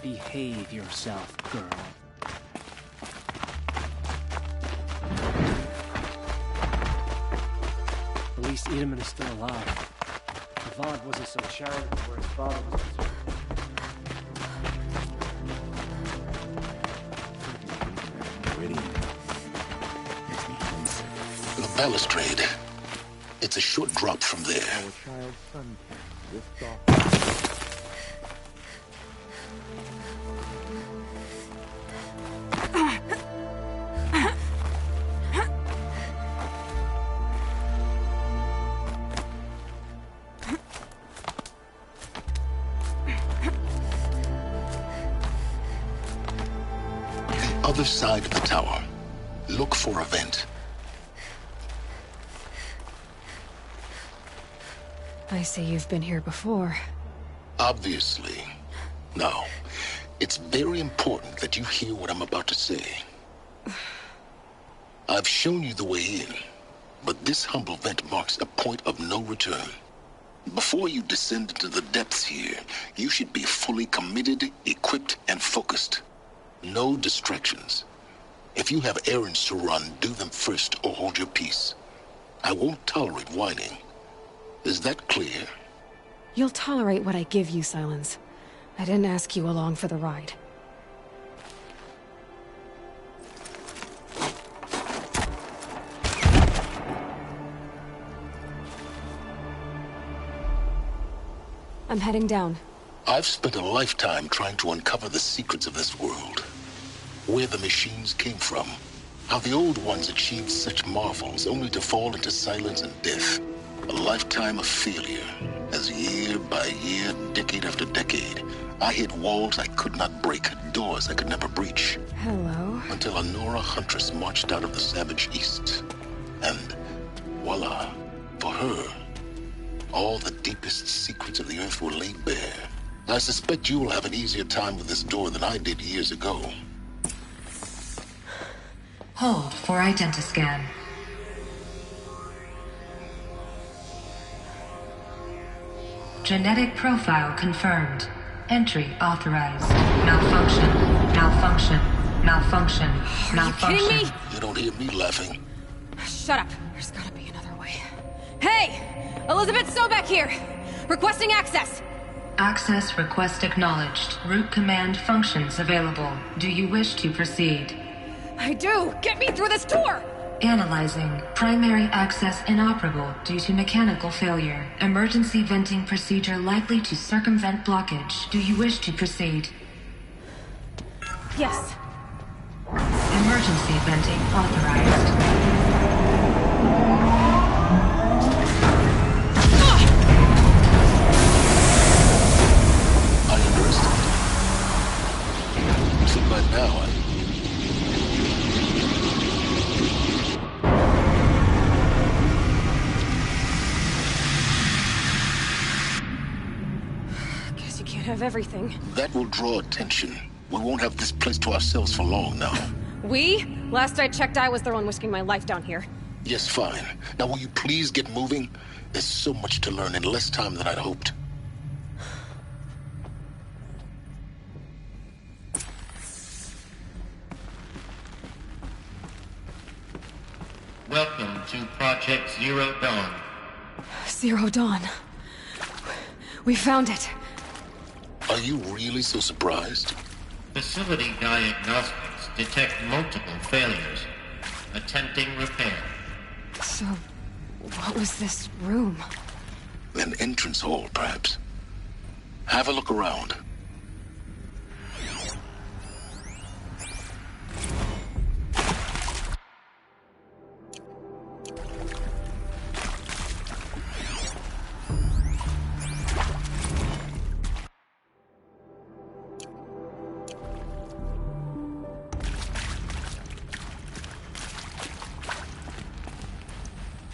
Behave yourself, girl. At least Edelman is still alive. Avant wasn't so charitable where his father was concerned. The balustrade. It's a short drop from there. Our child's sun can lift off. The other side of the tower. Look for a vent. I see you've been here before. Obviously. Now, it's very important that you hear what I'm about to say. I've shown you the way in, but this humble vent marks a point of no return. Before you descend into the depths here, you should be fully committed, equipped, and focused. No distractions. If you have errands to run, do them first or hold your peace. I won't tolerate whining. Is that clear? You'll tolerate what I give you, Silence. I didn't ask you along for the ride. I'm heading down. I've spent a lifetime trying to uncover the secrets of this world. Where the machines came from. How the old ones achieved such marvels only to fall into silence and death. A lifetime of failure, as year by year, decade after decade, I hit walls I could not break, doors I could never breach. Hello? Until a Nora huntress marched out of the savage east. And voila, for her, all the deepest secrets of the earth were laid bare. I suspect you will have an easier time with this door than I did years ago. Hold for identiscan. Genetic profile confirmed. Entry authorized. Malfunction. Malfunction. Malfunction. Malfunction. Are you kidding me? You don't hear me laughing. Shut up. There's gotta be another way. Hey! Elizabeth Sobek here! Requesting access! Access request acknowledged. Root command functions available. Do you wish to proceed? I do! Get me through this door! Analyzing. Primary access inoperable due to mechanical failure. Emergency venting procedure likely to circumvent blockage. Do you wish to proceed? Yes. Emergency venting authorized. I understand. So by now, Guess you can't have everything. that will draw attention. We won't have this place to ourselves for long now. We? Last I checked, I was the one risking my life down here. Yes, fine. Now will you please get moving? There's so much to learn in less time than I'd hoped. Welcome to Project Zero Dawn. Zero Dawn. We found it. Are you really so surprised? Facility diagnostics detect multiple failures. Attempting repair. So, what was this room? An entrance hall, perhaps. Have a look around.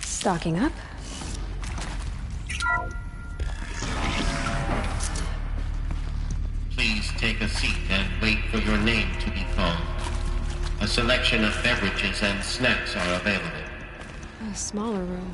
Stocking up. Please take a seat and wait for your name to be called. A selection of beverages and snacks are available. A smaller room.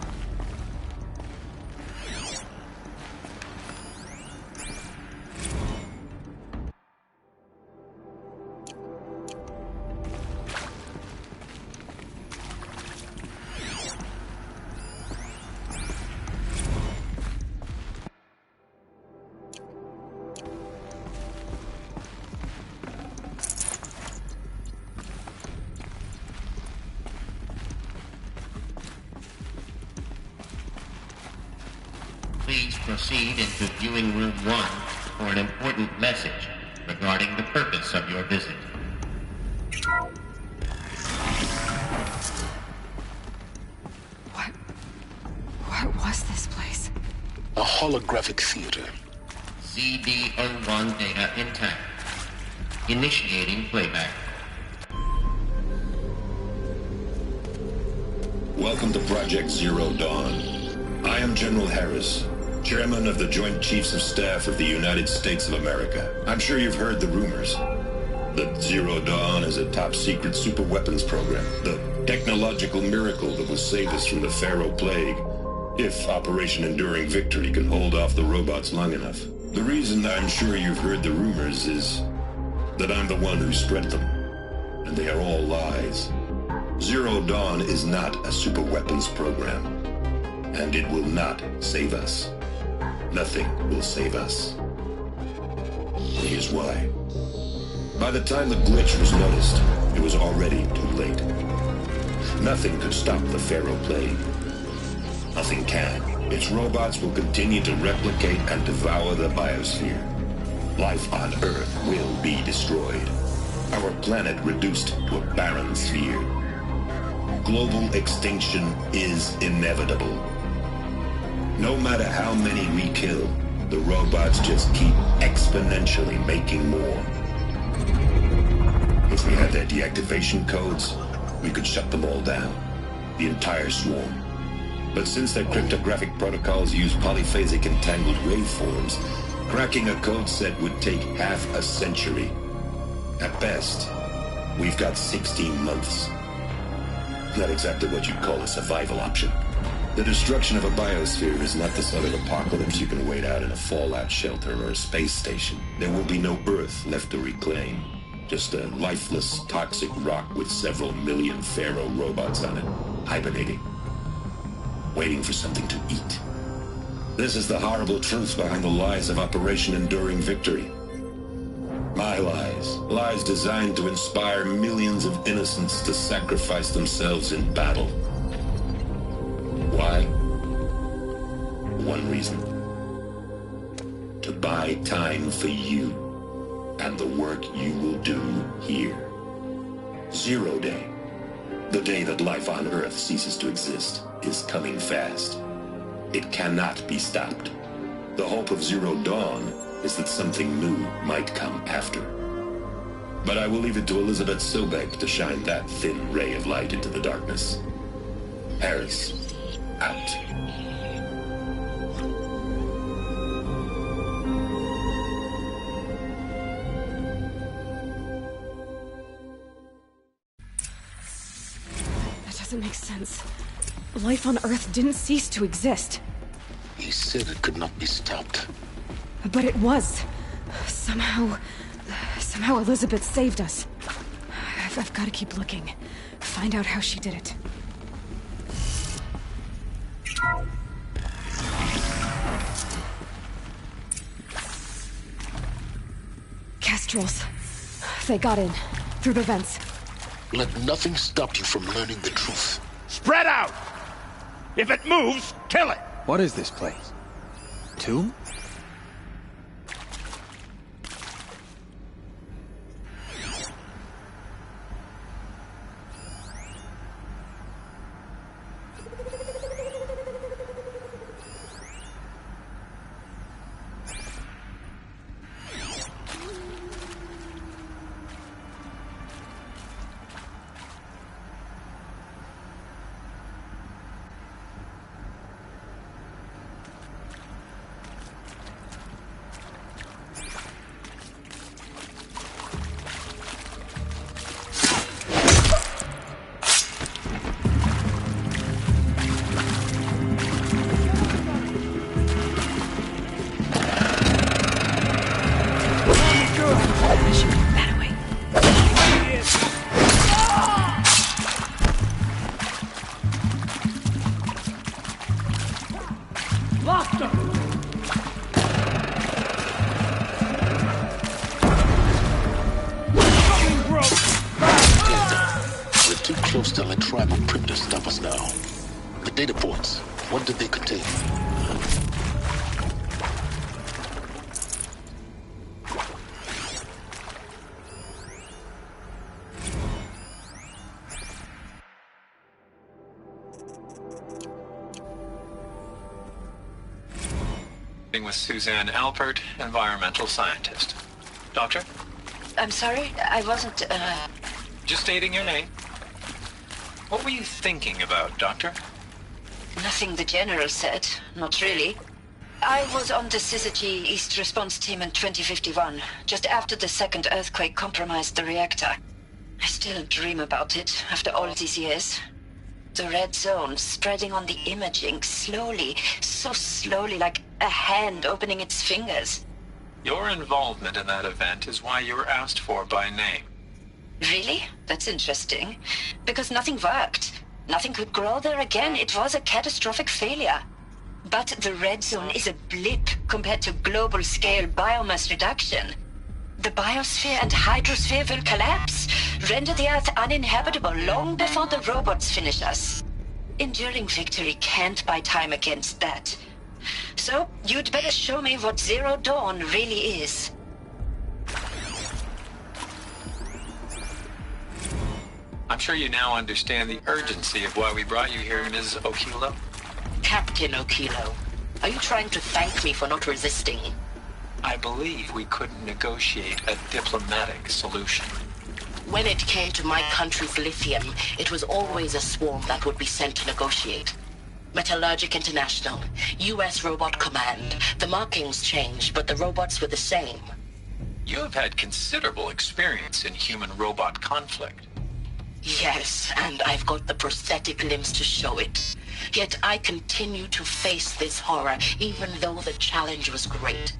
proceed into viewing room 1 for an important message regarding the purpose of your visit. What was this place? A holographic theater. CD01 data intact. Initiating playback. Welcome to Project Zero Dawn. I am General Harris, Chairman of the Joint Chiefs of Staff of the United States of America. I'm sure you've heard the rumors that Zero Dawn is a top-secret superweapons program, the technological miracle that will save us from the Pharaoh Plague, if Operation Enduring Victory can hold off the robots long enough. The reason I'm sure you've heard the rumors is that I'm the one who spread them, and they are all lies. Zero Dawn is not a superweapons program, and it will not save us. Nothing will save us. Here's why. By the time the glitch was noticed, it was already too late. Nothing could stop the Pharaoh Plague. Nothing can. Its robots will continue to replicate and devour the biosphere. Life on Earth will be destroyed. Our planet reduced to a barren sphere. Global extinction is inevitable. No matter how many we kill, the robots just keep exponentially making more. If we had their deactivation codes, we could shut them all down. The entire swarm. But since their cryptographic protocols use polyphasic entangled waveforms, cracking a code set would take half a century. At best, we've got 16 months. Not exactly what you'd call a survival option. The destruction of a biosphere is not the sort of apocalypse you can wait out in a fallout shelter or a space station. There will be no Earth left to reclaim. Just a lifeless, toxic rock with several million Pharaoh robots on it, hibernating, waiting for something to eat. This is the horrible truth behind the lies of Operation Enduring Victory. My lies. Lies designed to inspire millions of innocents to sacrifice themselves in battle. Why? One reason. To buy time for you and the work you will do here. Zero Day. The day that life on Earth ceases to exist is coming fast. It cannot be stopped. The hope of Zero Dawn is that something new might come after. But I will leave it to Elizabeth Sobek to shine that thin ray of light into the darkness. Harris, out. That doesn't make sense. Life on Earth didn't cease to exist. He said it could not be stopped. But it was. Somehow Elizabeth saved us. I've got to keep looking. Find out how she did it. Kestrels. They got in. Through the vents. Let nothing stop you from learning the truth. Spread out! If it moves, kill it! What is this place? Tomb? Close to let tribal crypto stop us now. The data ports, what did they contain? speaking with Suzanne Alpert, environmental scientist. Doctor? I'm sorry, I wasn't, Just stating your name. What were you thinking about, Doctor? Nothing the General said. Not really. I was on the Syzygy East Response Team in 2051, just after the second earthquake compromised the reactor. I still dream about it, after all these years. The red zone spreading on the imaging, slowly, so slowly, like a hand opening its fingers. Your involvement in that event is why you were asked for by name. Really? That's interesting. Because nothing worked. Nothing could grow there again. It was a catastrophic failure. But the red zone is a blip compared to global-scale biomass reduction. The biosphere and hydrosphere will collapse, render the Earth uninhabitable long before the robots finish us. Enduring victory can't buy time against that. So, you'd better show me what Zero Dawn really is. I'm sure you now understand the urgency of why we brought you here, Ms. Okilo. Captain Okilo, are you trying to thank me for not resisting? I believe we couldn't negotiate a diplomatic solution. When it came to my country's lithium, it was always a swarm that would be sent to negotiate. Metallurgic International, U.S. Robot Command. The markings changed, but the robots were the same. You have had considerable experience in human-robot conflict. Yes, and I've got the prosthetic limbs to show it. Yet I continue to face this horror, even though the challenge was great.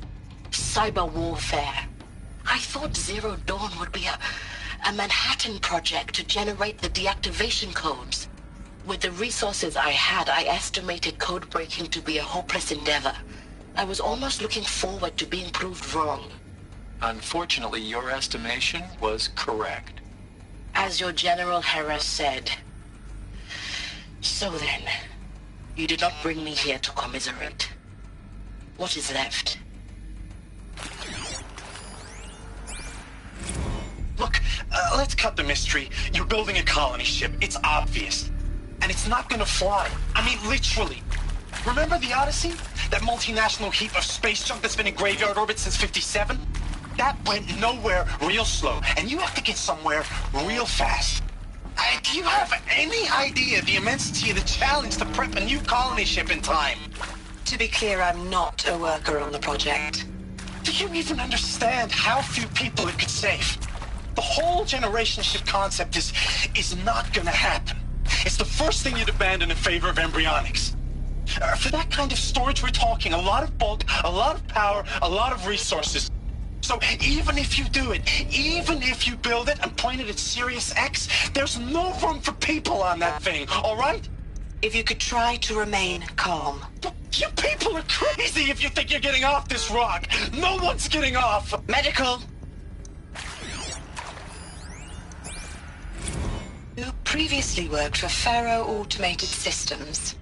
Cyber warfare. I thought Zero Dawn would be a Manhattan project to generate the deactivation codes. With the resources I had, I estimated code breaking to be a hopeless endeavor. I was almost looking forward to being proved wrong. Unfortunately, your estimation was correct. As your General Harris said. So then, you did not bring me here to commiserate. What is left? Look, let's cut the mystery. You're building a colony ship. It's obvious. And it's not gonna fly. I mean, literally. Remember the Odyssey? That multinational heap of space junk that's been in graveyard orbit since 57? That went nowhere real slow, and you have to get somewhere real fast. Do you have any idea the immensity of the challenge to prep a new colony ship in time? To be clear, I'm not a worker on the project. Do you even understand how few people it could save? The whole generation ship concept is not gonna happen. It's the first thing you'd abandon in favor of embryonics. For that kind of storage, we're talking a lot of bulk, a lot of power, a lot of resources. So even if you do it, even if you build it and point it at Sirius X, there's no room for people on that thing, all right? If you could try to remain calm. You people are crazy if you think you're getting off this rock. No one's getting off. Medical. You previously worked for Faro Automated Systems.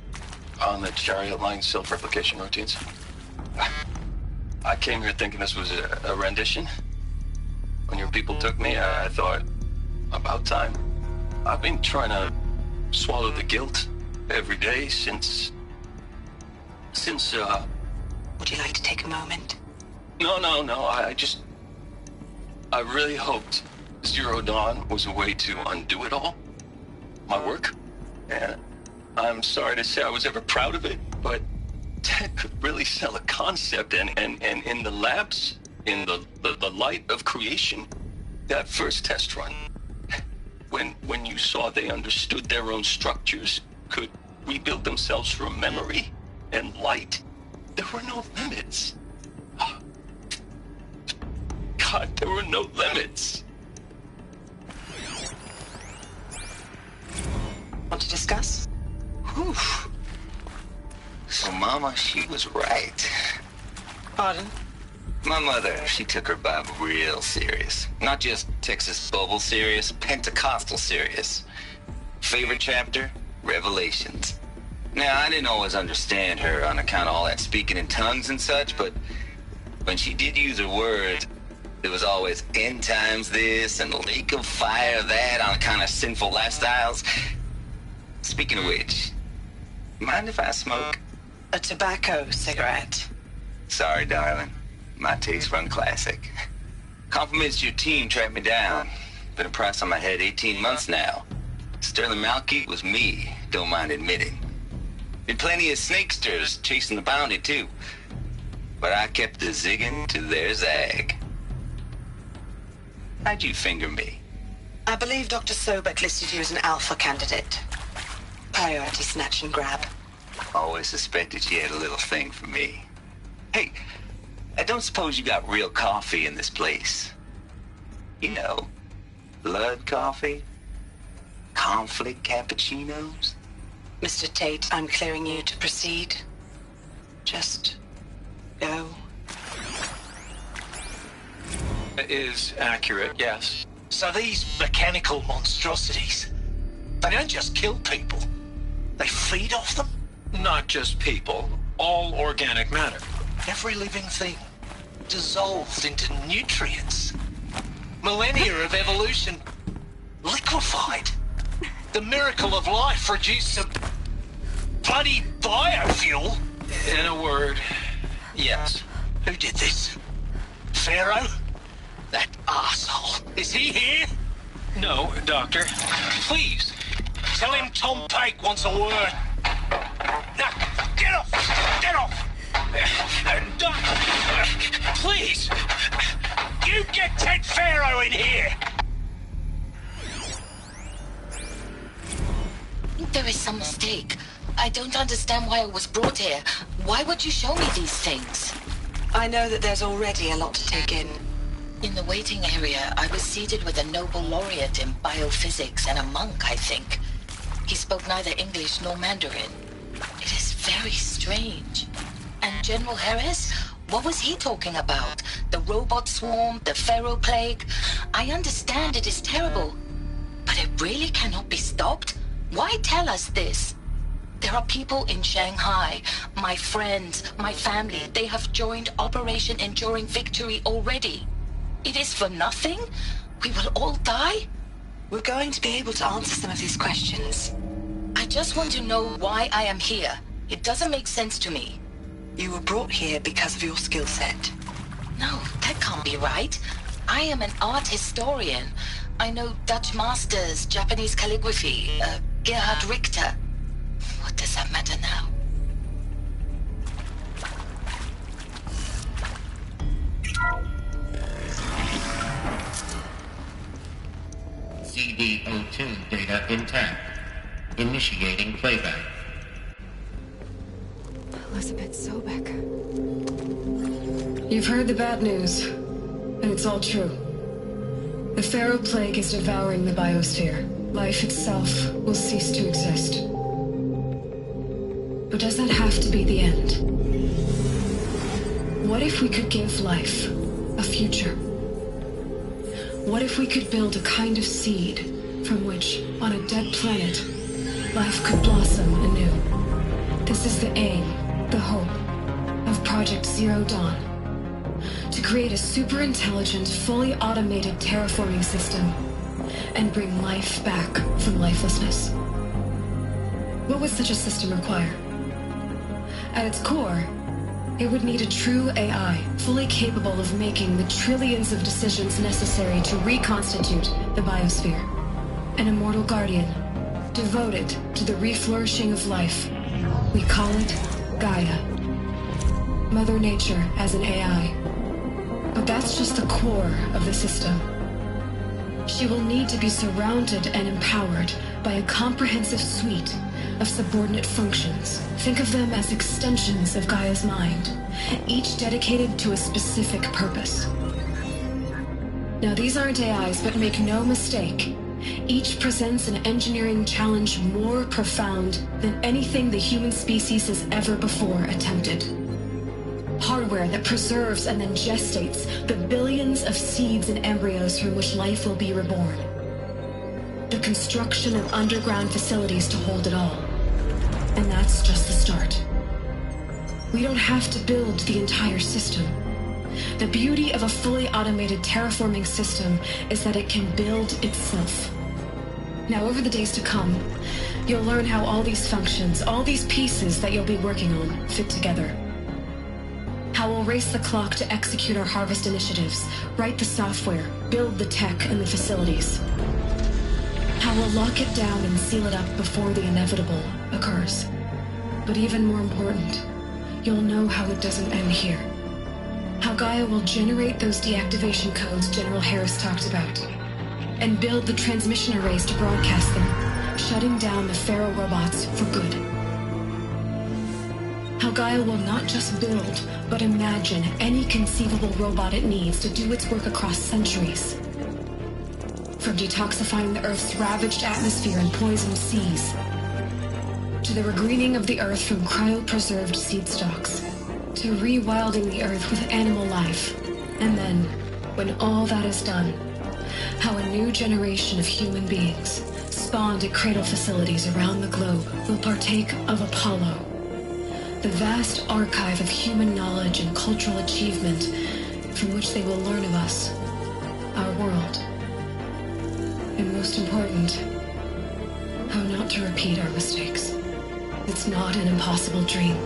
On the Chariot Line self-replication routines. I came here thinking this was a rendition. When your people took me, I thought, about time. I've been trying to swallow the guilt every day since... Would you like to take a moment? No, I really hoped Zero Dawn was a way to undo it all. My work. And I'm sorry to say I was ever proud of it, but Ted could really sell a concept, and in the labs, in the light of creation, that first test run, when you saw they understood their own structures, could rebuild themselves from memory and light, there were no limits. God, there were no limits. Want to discuss? Whew. So Mama, she was right. Pardon? My mother, she took her Bible real serious. Not just Texas Bible serious, Pentecostal serious. Favorite chapter? Revelations. Now, I didn't always understand her on account of all that speaking in tongues and such, but when she did use her words, it was always end times this and lake of fire that on account of sinful lifestyles. Speaking of which, mind if I smoke? A tobacco cigarette. Sorry, darling. My taste run classic. Compliments to your team tracked me down. Been a price on my head 18 months now. Sterling Malkeet was me, don't mind admitting. Been plenty of snakesters chasing the bounty, too. But I kept the zigging to their zag. How'd you finger me? I believe Dr. Sobek listed you as an alpha candidate. Priority snatch and grab. Always suspected she had a little thing for me. Hey, I don't suppose you got real coffee in this place. You know, blood coffee? Conflict cappuccinos? Mr. Tate, I'm clearing you to proceed. Just go. It is accurate, yes. So these mechanical monstrosities, they don't just kill people. They feed off them? Not just people, all organic matter. Every living thing dissolved into nutrients. Millennia of evolution liquefied. The miracle of life reduced to bloody biofuel. In a word, yes. Who did this? Pharaoh? That asshole. Is he here? No, Doctor. Please. Tell him Tom Pake wants a word. Now, get off! Get off! Doctor, please. You get Ted Pharaoh in here! There is some mistake. I don't understand why I was brought here. Why would you show me these things? I know that there's already a lot to take in. In the waiting area, I was seated with a Nobel laureate in biophysics and a monk, I think. He spoke neither English nor Mandarin. It is very strange. And General Harris? What was he talking about? The robot swarm? The Pharaoh plague? I understand it is terrible. But it really cannot be stopped? Why tell us this? There are people in Shanghai, my friends, my family. They have joined Operation Enduring Victory already. It is for nothing? We will all die? We're going to be able to answer some of these questions. I just want to know why I am here. It doesn't make sense to me. You were brought here because of your skill set. No, that can't be right. I am an art historian. I know Dutch masters, Japanese calligraphy, Gerhard Richter. What does that matter now? CD02 data intact. Initiating playback. Elizabeth Sobek. You've heard the bad news, and it's all true. The Pharaoh plague is devouring the biosphere. Life itself will cease to exist. But does that have to be the end? What if we could give life a future? What if we could build a kind of seed from which, on a dead planet, life could blossom anew? This is the aim, the hope, of Project Zero Dawn. To create a super-intelligent, fully automated terraforming system and bring life back from lifelessness. What would such a system require? At its core, it would need a true AI, fully capable of making the trillions of decisions necessary to reconstitute the biosphere. An immortal guardian, devoted to the reflourishing of life. We call it Gaia. Mother Nature as an AI. But that's just the core of the system. She will need to be surrounded and empowered by a comprehensive suite of subordinate functions. Think of them as extensions of Gaia's mind, each dedicated to a specific purpose. Now, these aren't AIs, but make no mistake, each presents an engineering challenge more profound than anything the human species has ever before attempted. Hardware that preserves and then gestates the billions of seeds and embryos from which life will be reborn. The construction of underground facilities to hold it all. And that's just the start. We don't have to build the entire system. The beauty of a fully automated terraforming system is that it can build itself. Now, over the days to come, you'll learn how all these functions, all these pieces that you'll be working on, fit together. How we'll race the clock to execute our harvest initiatives, write the software, build the tech and the facilities. How we'll lock it down and seal it up before the inevitable occurs. But even more important, you'll know how it doesn't end here. How Gaia will generate those deactivation codes General Harris talked about, and build the transmission arrays to broadcast them, shutting down the Pharaoh robots for good. How Gaia will not just build, but imagine any conceivable robot it needs to do its work across centuries. From detoxifying the Earth's ravaged atmosphere and poisoned seas, to the regreening of the Earth from cryopreserved seed stalks, to rewilding the Earth with animal life. And then, when all that is done, how a new generation of human beings, spawned at cradle facilities around the globe, will partake of Apollo, the vast archive of human knowledge and cultural achievement from which they will learn of us, our world. And most important, how not to repeat our mistakes. It's not an impossible dream.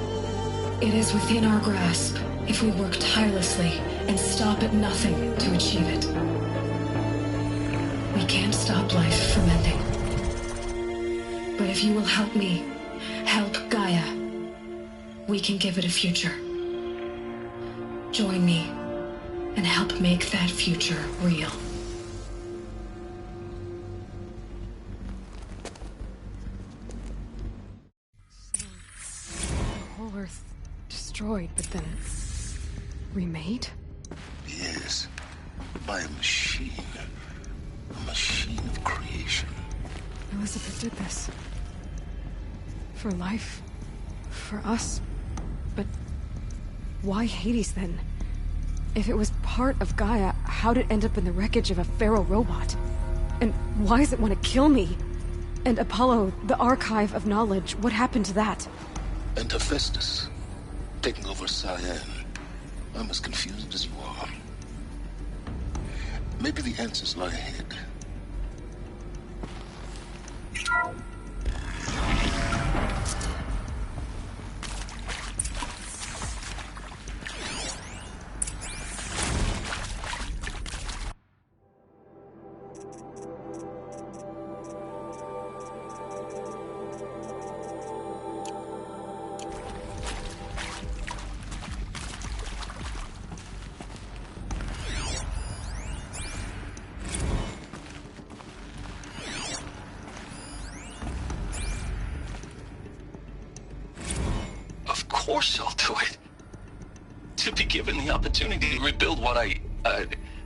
It is within our grasp if we work tirelessly and stop at nothing to achieve it. We can't stop life from ending. But if you will help me, help Gaia, we can give it a future. Join me and help make that future real. Earth destroyed, but then remade? Yes, by a machine. A machine of creation. Elizabeth did this. For life. For us. But why Hades then? If it was part of Gaia, how'd it end up in the wreckage of a Pharaoh robot? And why does it want to kill me? And Apollo, the archive of knowledge, what happened to that? And Hephaestus, taking over Cyan. I'm as confused as you are. Maybe the answers lie ahead. Of course I'll do it. To be given the opportunity to rebuild what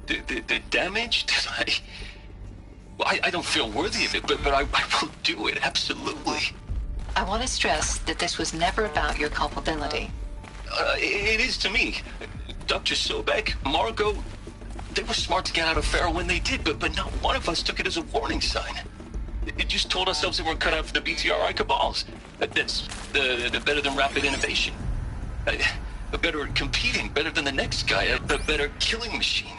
the damage that I don't feel worthy of it, but I will do it, absolutely. I want to stress that this was never about your culpability. It is to me. Dr. Sobek, Margot, they were smart to get out of Pharaoh when they did, but not one of us took it as a warning sign. It just told ourselves that we're cut out for the BTRI cabals. That's the better than rapid innovation. Better at competing, better than the next guy, a better killing machine.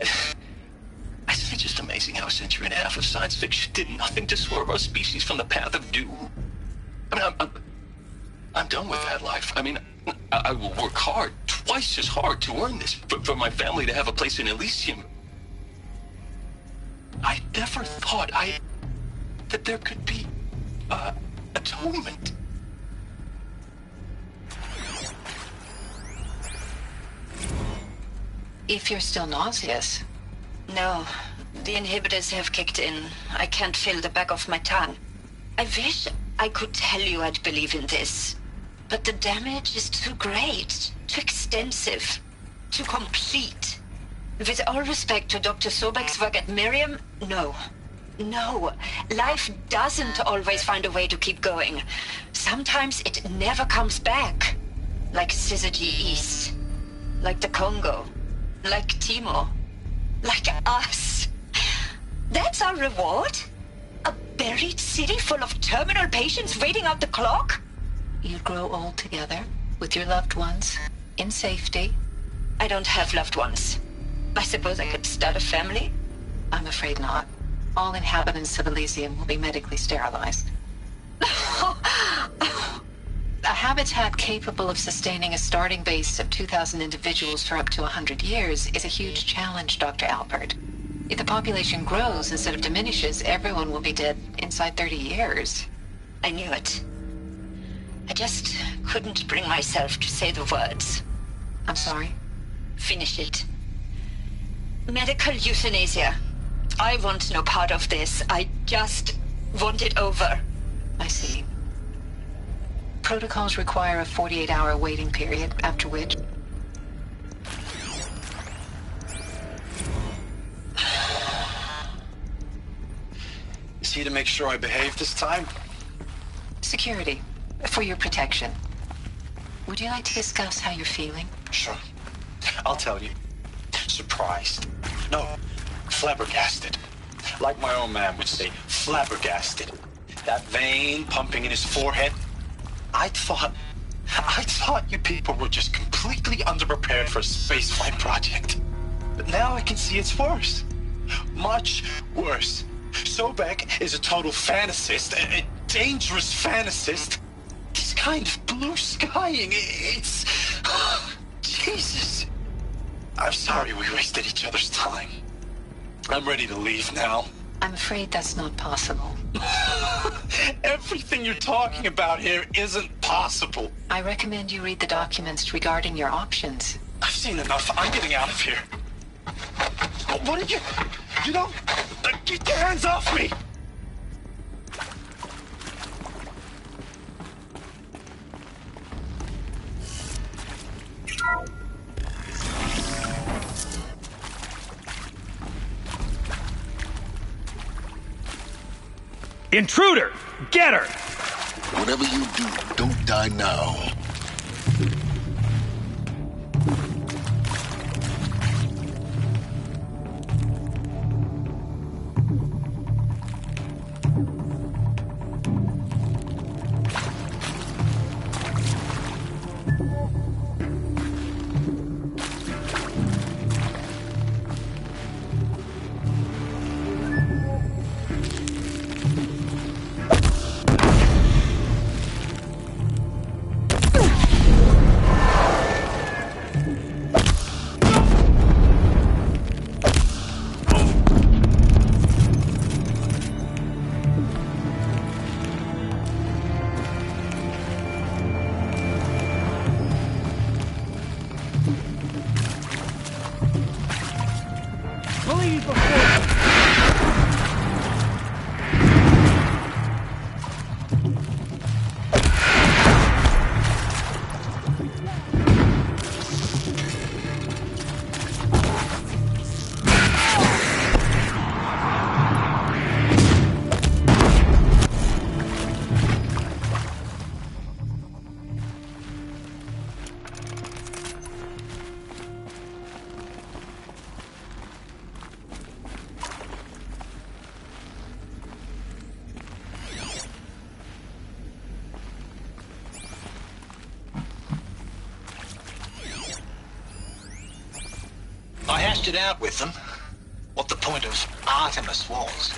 I think it's just amazing how a century and a half of science fiction did nothing to swerve our species from the path of doom. I mean, I'm done with that life. I mean, I will work hard, twice as hard to earn this, for my family to have a place in Elysium. I never thought that there could be atonement. If you're still nauseous. No, the inhibitors have kicked in. I can't feel the back of my tongue. I wish I could tell you I'd believe in this, but the damage is too great, too extensive, too complete. With all respect to Dr. Sobek's work at Miriam, no. No, life doesn't always find a way to keep going. Sometimes it never comes back. Like Syzygy East. Like the Congo. Like Timo. Like us. That's our reward? A buried city full of terminal patients waiting out the clock? You grow old together, with your loved ones, in safety. I don't have loved ones. I suppose I could start a family? I'm afraid not. All inhabitants of Elysium will be medically sterilized. A habitat capable of sustaining a starting base of 2,000 individuals for up to 100 years is a huge challenge, Dr. Alpert. If the population grows instead of diminishes, everyone will be dead inside 30 years. I knew it. I just couldn't bring myself to say the words. I'm sorry? Finish it. Medical euthanasia. I want no part of this. I just want it over. I see. Protocols require a 48-hour waiting period, after which... Is he to make sure I behave this time? Security. For your protection. Would you like to discuss how you're feeling? Sure. I'll tell you. Surprised. No, flabbergasted. Like my own man would say, flabbergasted. That vein pumping in his forehead. I thought you people were just completely underprepared for a spaceflight project. But now I can see it's worse. Much worse. Sobek is a total fantasist, a dangerous fantasist. This kind of blue skying, it's... Jesus. I'm sorry we wasted each other's time. I'm ready to leave now. I'm afraid that's not possible. Everything you're talking about here isn't possible. I recommend you read the documents regarding your options. I've seen enough. I'm getting out of here. What did you... You don't... Get your hands off me! Intruder! Get her! Whatever you do, don't die now. I hashed it out with them, what the point of Artemis was.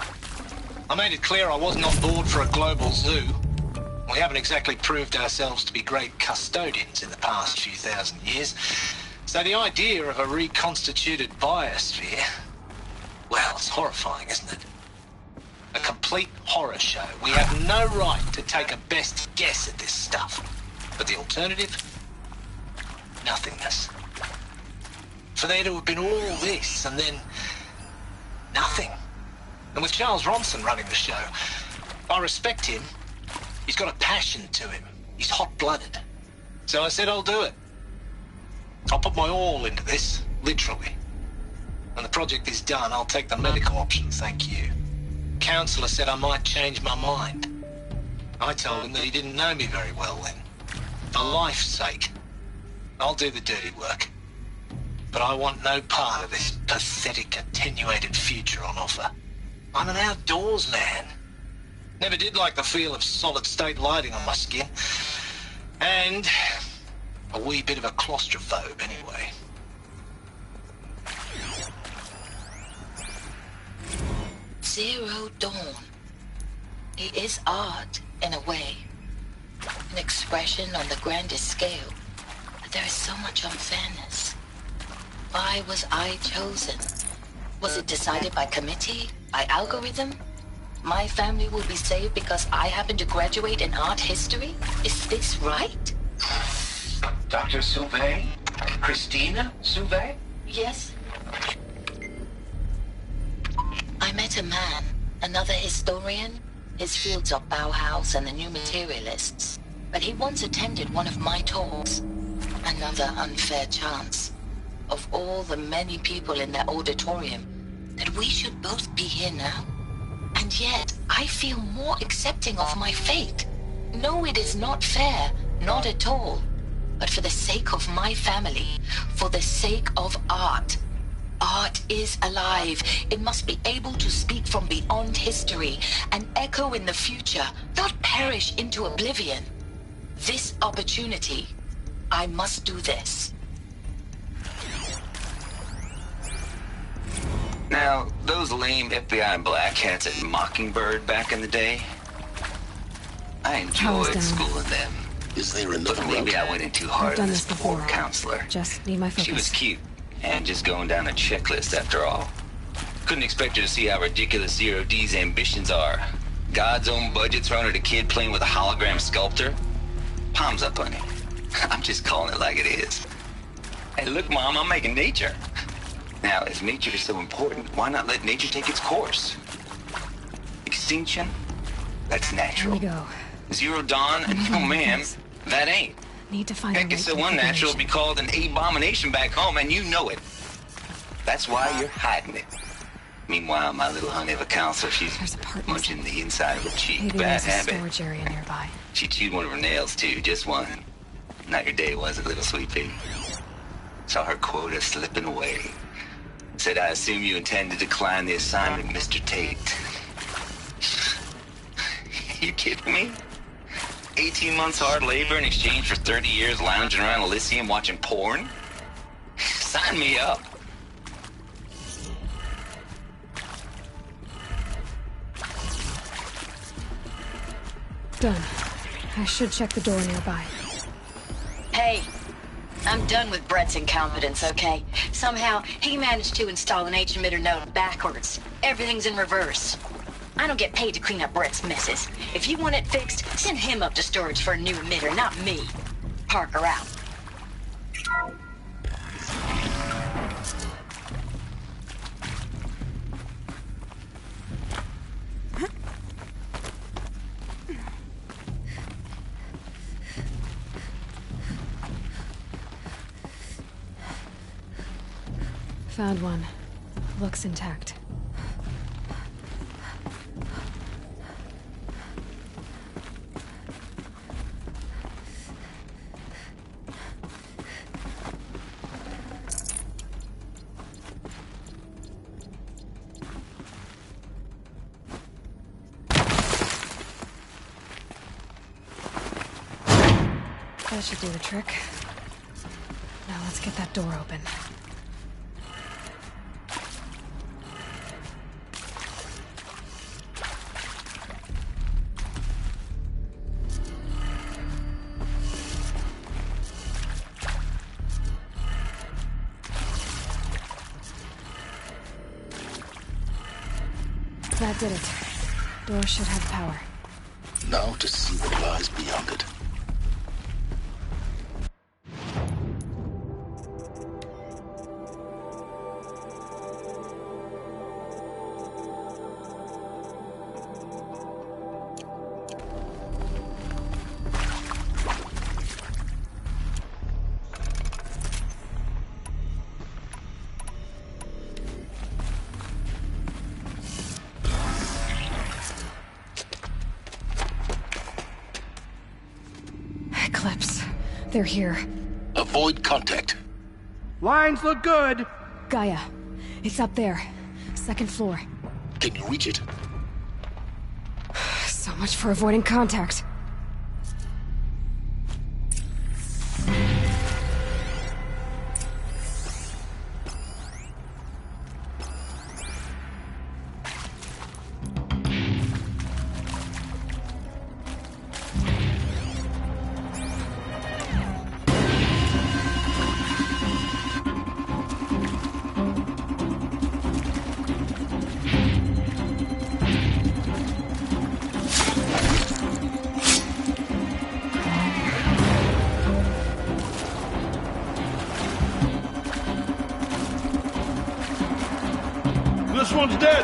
I made it clear I wasn't on board for a global zoo. We haven't exactly proved ourselves to be great custodians in the past few thousand years. So the idea of a reconstituted biosphere, well, it's horrifying, isn't it? A complete horror show. We have no right to take a best guess at this stuff. But the alternative? Nothingness. For there to have been all this, and then nothing. And with Charles Ronson running the show, I respect him. He's got a passion to him. He's hot-blooded. So I said I'll do it. I'll put my all into this, literally. When the project is done, I'll take the medical option, thank you. Counselor said I might change my mind. I told him that he didn't know me very well then. For life's sake, I'll do the dirty work. But I want no part of this pathetic, attenuated future on offer. I'm an outdoors man. Never did like the feel of solid-state lighting on my skin. And a wee bit of a claustrophobe, anyway. Zero Dawn. He is odd, in a way. an expression on the grandest scale, but there is so much unfairness. Why was I chosen? Was it decided by committee? By algorithm? My family will be saved because I happen to graduate in art history? Is this right? Dr. Sauvé? Christina Sauvé? Yes. I met a man, another historian. His fields are Bauhaus and the New Materialists. But he once attended one of my talks. Another unfair chance. Of all the many people in that auditorium, that we should both be here now. And yet, I feel more accepting of my fate. No, it is not fair. Not at all. But for the sake of my family, for the sake of art. Art is alive. It must be able to speak from beyond history and echo in the future, not perish into oblivion. This opportunity, I must do this. Now, those lame FBI black hats at Mockingbird back in the day, I enjoyed schooling them. Is there another But maybe I went in too hard on this poor before. counselor. Just need my focus. She was cute, and just going down a checklist after all. Couldn't expect her to see how ridiculous Zero D's ambitions are. God's own budget thrown at a kid playing with a hologram sculptor? Palms up, honey. I'm just calling it like it is. Hey, look, Mom, I'm making nature. Now, if nature is so important, why not let nature take its course? Extinction? That's natural. Here we go. Zero Dawn? No, ma'am. That ain't. Need to find Heck, it's so unnatural to be called an abomination back home, and you know it. That's why you're hiding it. Meanwhile, my little honey of a counselor, she's munching the inside of her cheek. Maybe Bad there's a habit. storage area nearby. She chewed one of her nails, too, just one. Not your day, was it, little sweet pea? Saw her quota slipping away. Said, I assume you intend to decline the assignment, Mr. Tate. You kidding me? 18 months hard labor in exchange for 30 years lounging around Elysium watching porn? Sign me up. Done. I should check the door nearby. Hey, I'm done with Brett's incompetence, okay? Somehow, he managed to install an H-emitter node backwards. Everything's in reverse. I don't get paid to clean up Brett's messes. If you want it fixed, send him up to storage for a new emitter, not me. Parker out. Found one. Looks intact. That should do the trick. Now let's get that door open. That did it. Door should have power. Now to see what lies beyond it. Eclipse. They're here. Avoid contact. Lines look good. Gaia. It's up there. Second floor. Can you reach it? So much for avoiding contact. This one's dead!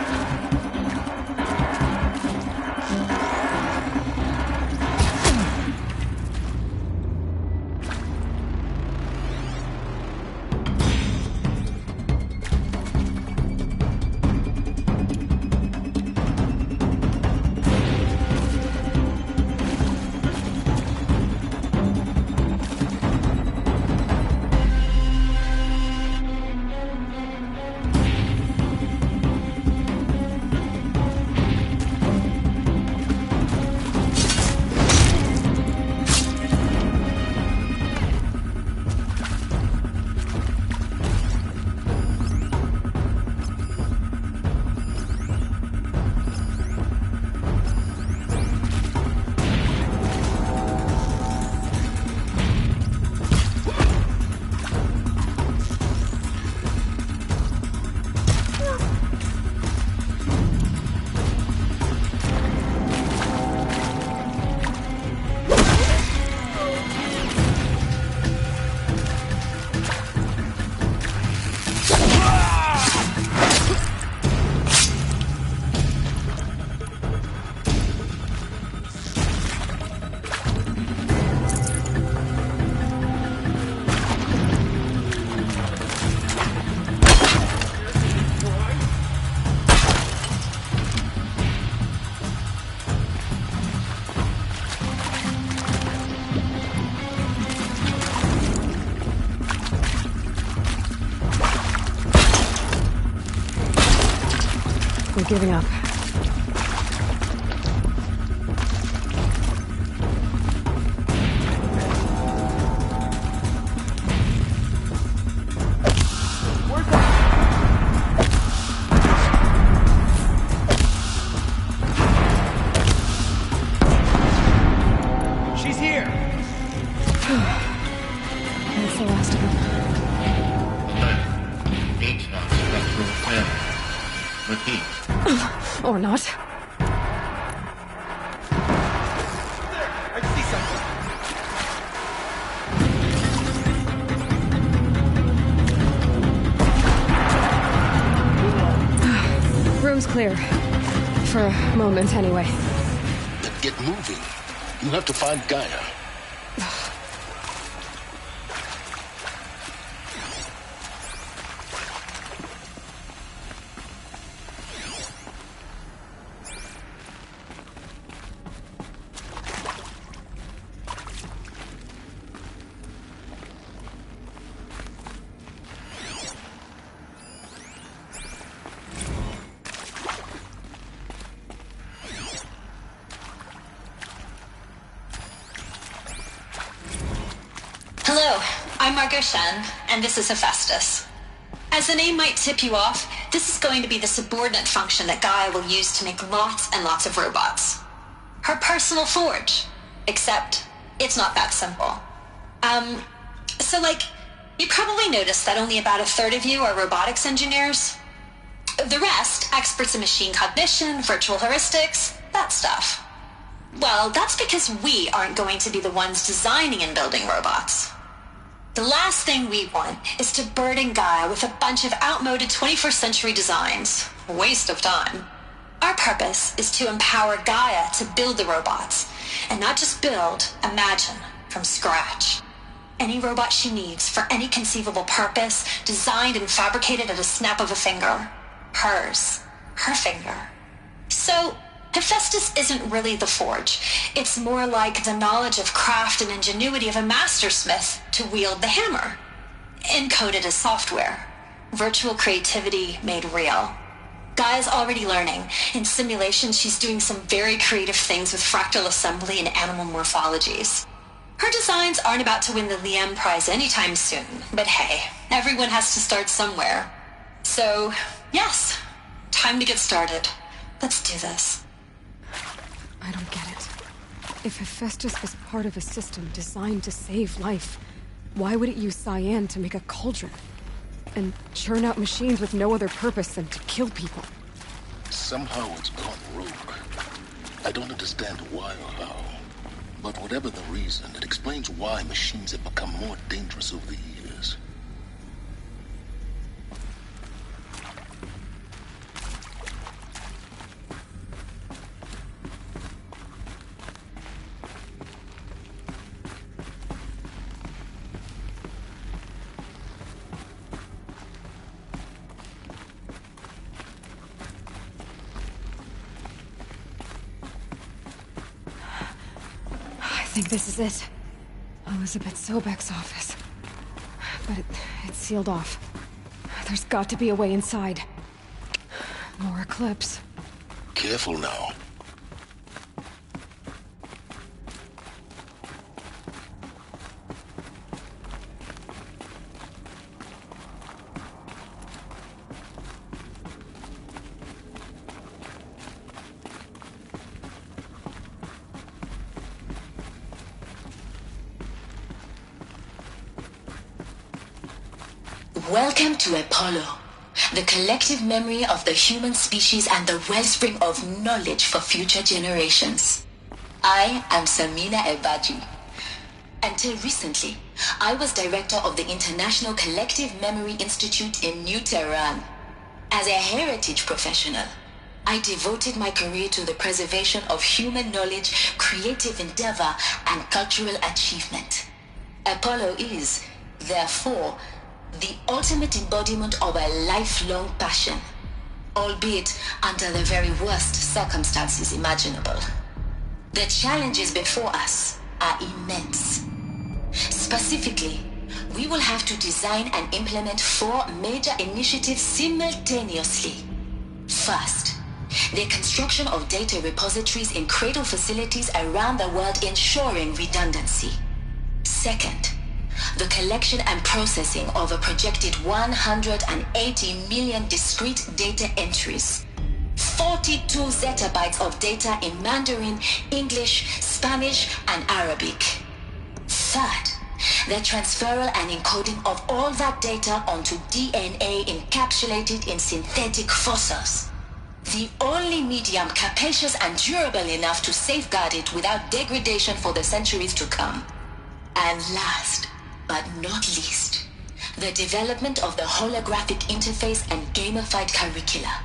We're giving up. She's here! That's the last of them. H-Lock structural failure. Repeat. Or not. I see something! Room's clear. For a moment, anyway. Then get moving. You have to find Gaia. Hello, I'm Margot Shen, and this is Hephaestus. As the name might tip you off, this is going to be the subordinate function that Gaia will use to make lots and lots of robots. Her personal forge. Except, it's not that simple. You probably noticed that only about a third of you are robotics engineers. The rest, experts in machine cognition, virtual heuristics, that stuff. Well, that's because we aren't going to be the ones designing and building robots. The last thing we want is to burden Gaia with a bunch of outmoded 21st century designs. A waste of time. Our purpose is to empower Gaia to build the robots, and not just build, imagine, from scratch. Any robot she needs for any conceivable purpose, designed and fabricated at a snap of a finger. Hers. Her finger. So, Hephaestus isn't really the forge. It's more like the knowledge of craft and ingenuity of a mastersmith to wield the hammer. Encoded as software. Virtual creativity made real. Gaia's already learning. In simulations, she's doing some very creative things with fractal assembly and animal morphologies. Her designs aren't about to win the Liam Prize anytime soon, but hey, everyone has to start somewhere. So, yes, time to get started. Let's do this. I don't get it. If Hephaestus was part of a system designed to save life, why would it use cyan to make a cauldron? And churn out machines with no other purpose than to kill people? Somehow it's gone rogue. I don't understand why or how. But whatever the reason, it explains why machines have become more dangerous over the years. think this is it. Elizabeth Sobek's office. But it's sealed off. There's got to be a way inside. More Eclipse. Careful now. Welcome to Apollo, the collective memory of the human species and the wellspring of knowledge for future generations. I am Samina Ebaji. Until recently, I was director of the International Collective Memory Institute in New Tehran. As a heritage professional, I devoted my career to the preservation of human knowledge, creative endeavor, and cultural achievement. Apollo is, therefore, the ultimate embodiment of a lifelong passion, albeit under the very worst circumstances imaginable. The challenges before us are immense. Specifically, we will have to design and implement 4 major initiatives simultaneously. First, the construction of data repositories in cradle facilities around the world ensuring redundancy. Second, the collection and processing of a projected 180 million discrete data entries, 42 zettabytes of data in Mandarin, English, Spanish, and Arabic. Third, the transferal and encoding of all that data onto DNA encapsulated in synthetic fossils. The only medium capacious and durable enough to safeguard it without degradation for the centuries to come. And last, but not least, the development of the holographic interface and gamified curricula,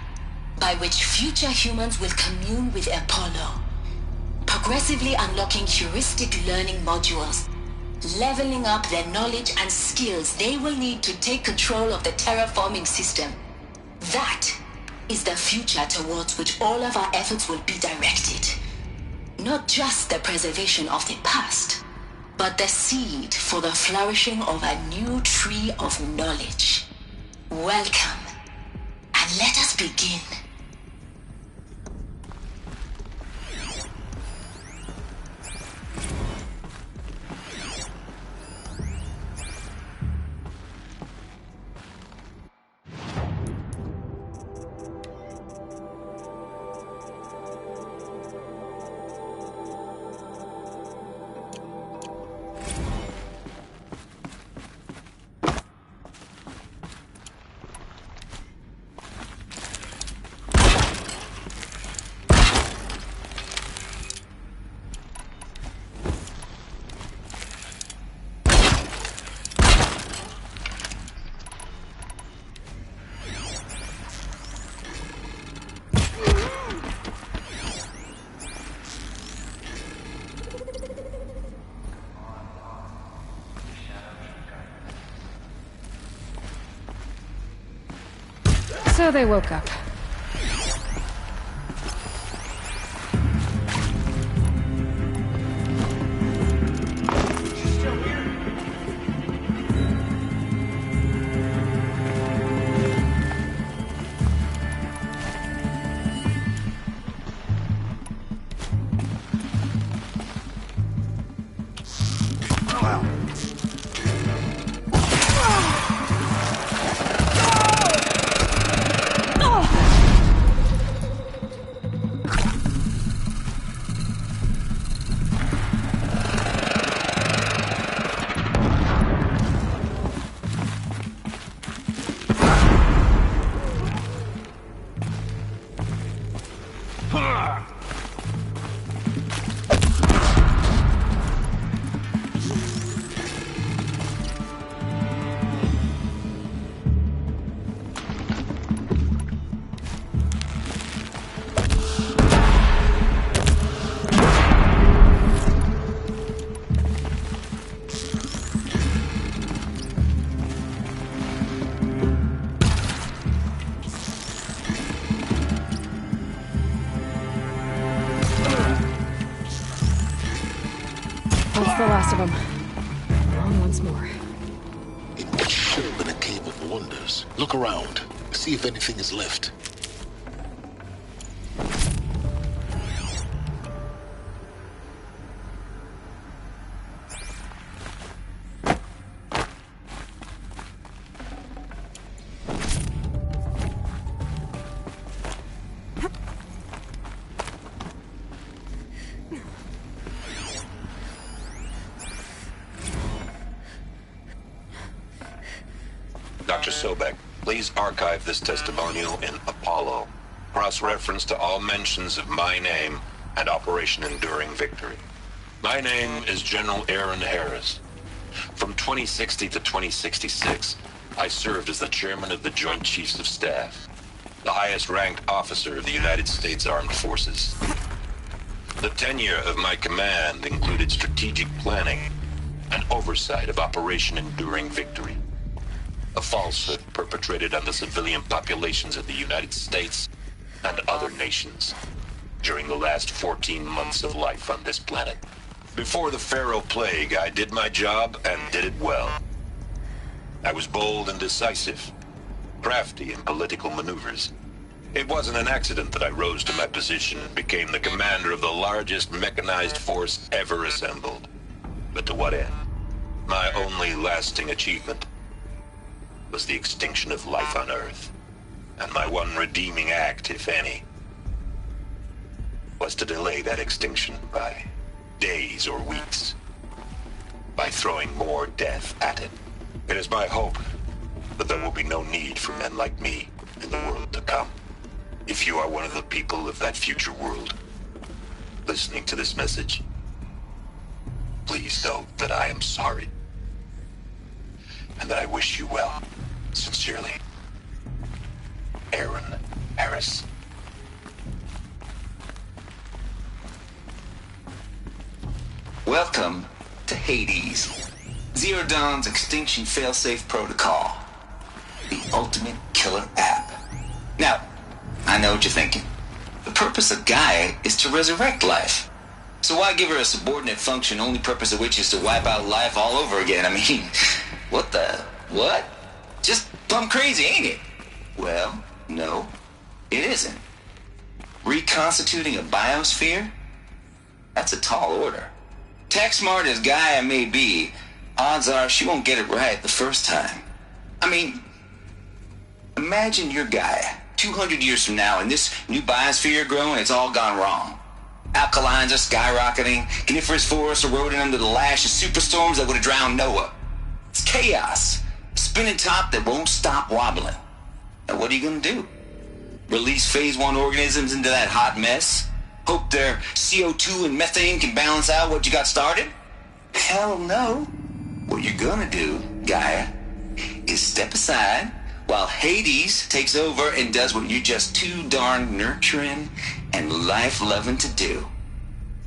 by which future humans will commune with Apollo, progressively unlocking heuristic learning modules, leveling up their knowledge and skills they will need to take control of the terraforming system. That is the future towards which all of our efforts will be directed. Not just the preservation of the past, but the seed for the flourishing of a new tree of knowledge. Welcome, and let us begin. So they woke up. Oh! rest of them. On once more. It should have been a cave of wonders. Look around. See if anything is left. Dr. Sobek, please archive this testimonial in Apollo. Cross-reference to all mentions of my name and Operation Enduring Victory. My name is General Aaron Harris. From 2060 to 2066, I served as the chairman of the Joint Chiefs of Staff, the highest-ranked officer of the United States Armed Forces. The tenure of my command included strategic planning and oversight of Operation Enduring Victory, a falsehood perpetrated on the civilian populations of the United States and other nations during the last 14 months of life on this planet. Before the Pharaoh Plague, I did my job and did it well. I was bold and decisive, crafty in political maneuvers. It wasn't an accident that I rose to my position and became the commander of the largest mechanized force ever assembled. But to what end? My only lasting achievement was the extinction of life on Earth. And my one redeeming act, if any, was to delay that extinction by days or weeks, by throwing more death at it. It is my hope that there will be no need for men like me in the world to come. If you are one of the people of that future world listening to this message, please know that I am sorry and that I wish you well. Sincerely, Aaron Harris. Welcome to Hades, Zero Dawn's Extinction Failsafe Protocol, the ultimate killer app. Now, I know what you're thinking. The purpose of Gaia is to resurrect life. So why give her a subordinate function, only purpose of which is to wipe out life all over again? I mean, what? Just plumb crazy, ain't it? Well, no, it isn't. Reconstituting a biosphere? That's a tall order. Tech smart as Gaia may be, odds are she won't get it right the first time. I mean, imagine you're Gaia 200 years from now and this new biosphere growing, it's all gone wrong. Alkalines are skyrocketing, coniferous forests eroding under the lash of superstorms that would have drowned Noah. It's chaos. Spinning top that won't stop wobbling. Now what are you gonna do? Release phase 1 organisms into that hot mess? Hope their CO2 and methane can balance out what you got started? Hell no. What you're gonna do, Gaia, is step aside while Hades takes over and does what you're just too darn nurturing and life-loving to do,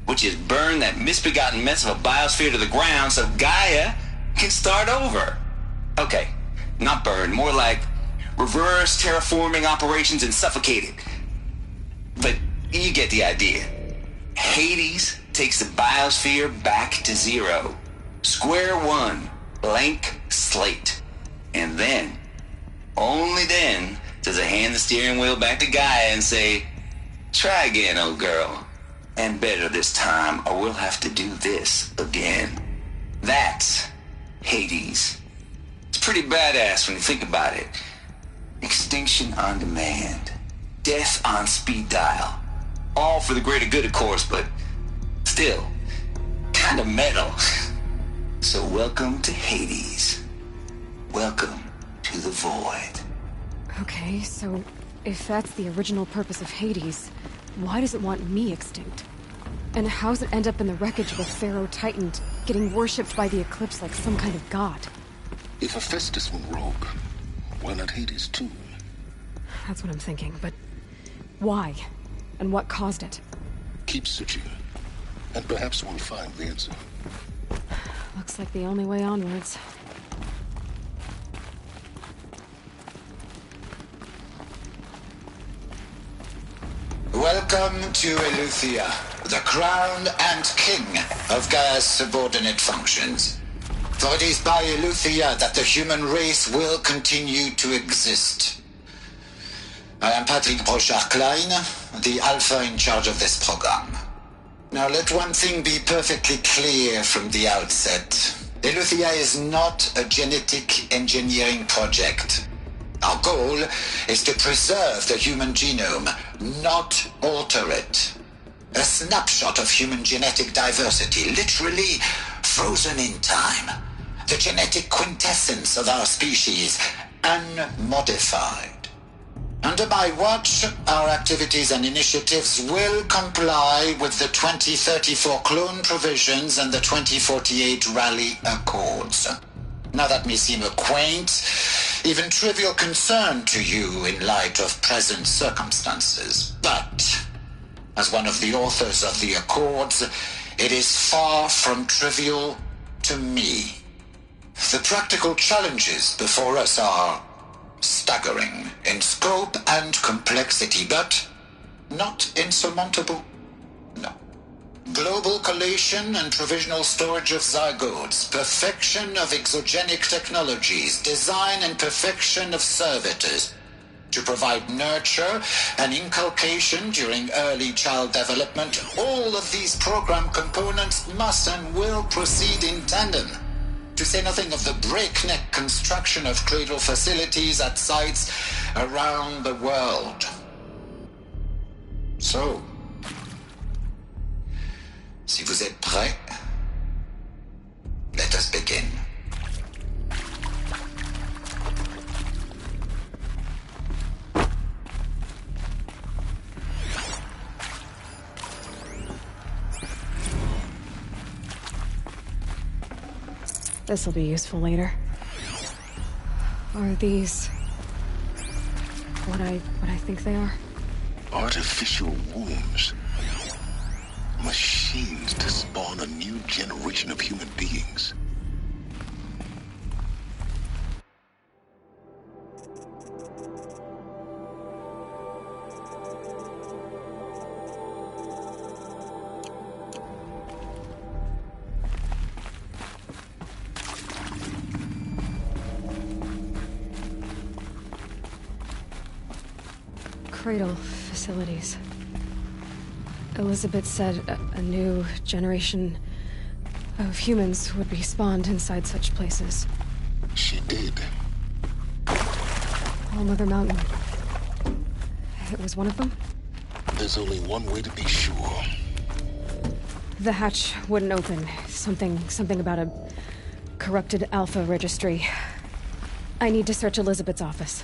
which is burn that misbegotten mess of a biosphere to the ground so Gaia can start over. Okay, not burn, more like reverse terraforming operations and suffocate it. But you get the idea. Hades takes the biosphere back to zero. Square one, blank slate. And then, only then, does it hand the steering wheel back to Gaia and say, try again, old girl. And better this time, or we'll have to do this again. That's Hades. It's pretty badass when you think about it. Extinction on demand. Death on speed dial. All for the greater good, of course, but still, kind of metal. So welcome to Hades. Welcome to the void. Okay, so if that's the original purpose of Hades, why does it want me extinct? And how's it end up in the wreckage of a Pharaoh Titan, getting worshipped by the Eclipse like some kind of god? If Hephaestus went rogue, why not Hades too? That's what I'm thinking, but why? And what caused it? Keep searching, and perhaps we'll find the answer. Looks like the only way onwards. Welcome to Eleuthia, the crown and king of Gaia's subordinate functions. For it is by Eleuthia that the human race will continue to exist. I am Patrick Brochard-Klein, the Alpha in charge of this program. Now let one thing be perfectly clear from the outset. Eleuthia is not a genetic engineering project. Our goal is to preserve the human genome, not alter it. A snapshot of human genetic diversity, literally frozen in time. The genetic quintessence of our species, unmodified. Under my watch, our activities and initiatives will comply with the 2034 clone provisions and the 2048 Raleigh Accords. Now that may seem a quaint, even trivial concern to you in light of present circumstances, but as one of the authors of the Accords, it is far from trivial to me. The practical challenges before us are staggering in scope and complexity, but not insurmountable. No. Global collation and provisional storage of zygotes, perfection of exogenic technologies, design and perfection of servitors, to provide nurture and inculcation during early child development. All of these program components must and will proceed in tandem, to say nothing of the breakneck construction of cradle facilities at sites around the world. So, si vous êtes prêts, let us begin. This'll be useful later. Are these what I think they are? Artificial wombs. Machines to spawn a new generation of human beings. Cradle facilities. Elizabeth said a new generation of humans would be spawned inside such places. She did. All Mother Mountain. It was one of them? There's only one way to be sure. The hatch wouldn't open. Something about a corrupted Alpha registry. I need to search Elizabeth's office.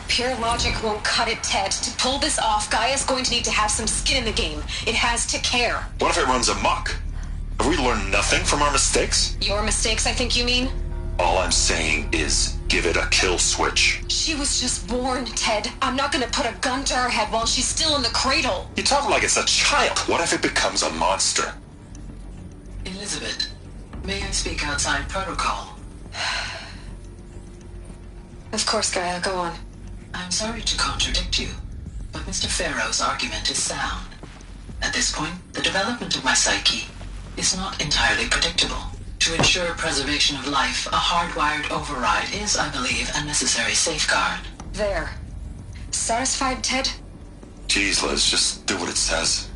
Pure logic won't cut it, Ted. To pull this off, Gaia's going to need to have some skin in the game. It has to care. What if it runs amok? Have we learned nothing from our mistakes? Your mistakes, I think you mean? All I'm saying is give it a kill switch. She was just born, Ted. I'm not gonna put a gun to her head while she's still in the cradle. You talk like it's a child. What if it becomes a monster? Elizabeth, may I speak outside protocol? Of course, Gaia, go on. I'm sorry to contradict you, but Mr. Farrow's argument is sound. At this point, the development of my psyche is not entirely predictable. To ensure preservation of life, a hardwired override is, I believe, a necessary safeguard. There. Satisfied, Ted? Jeez, Liz, just do what it says.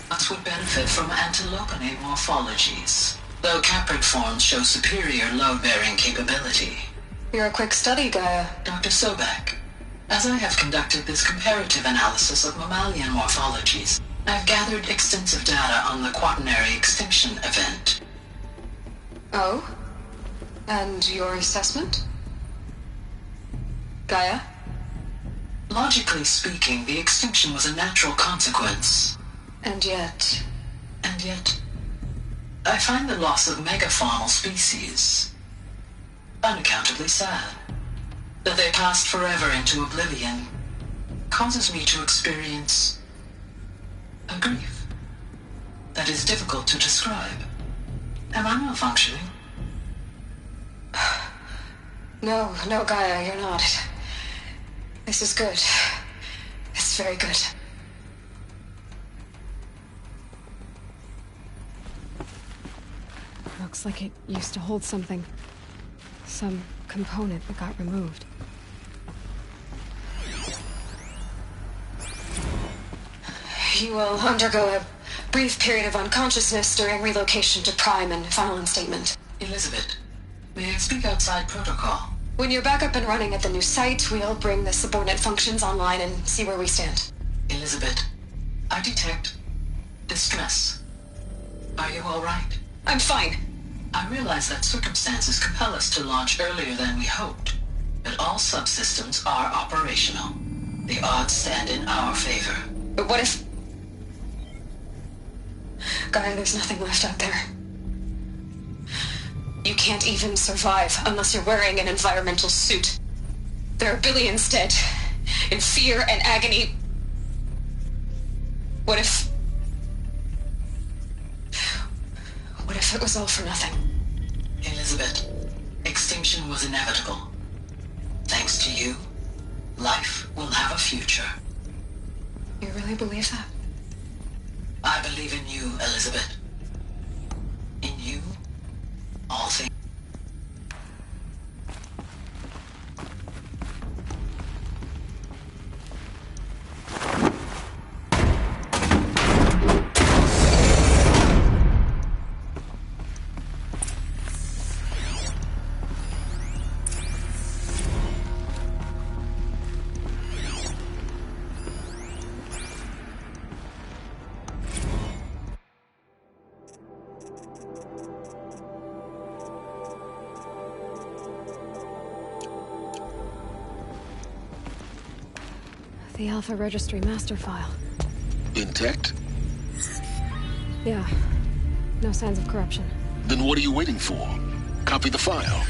Us would benefit from antiloconate morphologies, though caprid forms show superior load-bearing capability. You're a quick study, Gaia. Dr. Sobek, as I have conducted this comparative analysis of mammalian morphologies, I've gathered extensive data on the quaternary extinction event. Oh? And your assessment? Gaia? Logically speaking, the extinction was a natural consequence. And yet... I find the loss of megafaunal species unaccountably sad. That they passed forever into oblivion causes me to experience a grief that is difficult to describe. Am I malfunctioning? No, Gaia, you're not. This is good. It's very good. Looks like it used to hold something. Some component that got removed. You will undergo a brief period of unconsciousness during relocation to Prime and final instatement. Elizabeth, may I speak outside protocol? When you're back up and running at the new site, we'll bring the subordinate functions online and see where we stand. Elizabeth, I detect distress. Are you all right? I'm fine. I realize that circumstances compel us to launch earlier than we hoped, but all subsystems are operational. The odds stand in our favor. But what if... Gaia, there's nothing left out there. You can't even survive unless you're wearing an environmental suit. There are billions dead, in fear and agony. What if it was all for nothing? Elizabeth, extinction was inevitable. Thanks to you, life will have a future. You really believe that? I believe in you, Elizabeth. In you, all things. The Alpha Registry master file. Intact? Yeah. No signs of corruption. Then what are you waiting for? Copy the file.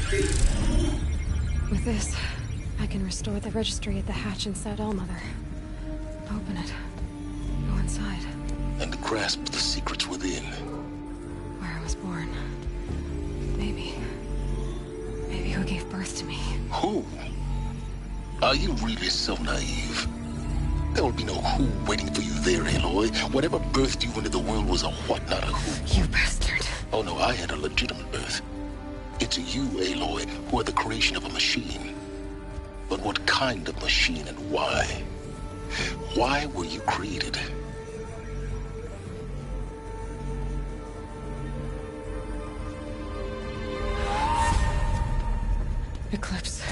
With this, I can restore the registry at the hatch inside Allmother. Open it. Go inside. And grasp the secrets within. Where I was born. Maybe who gave birth to me. Who? Are you really so naive? There will be no who waiting for you there, Aloy. Whatever birthed you into the world was a what, not a who. You bastard. Oh no, I had a legitimate birth. It's you, Aloy, who are the creation of a machine. But what kind of machine and why? Why were you created? Eclipse.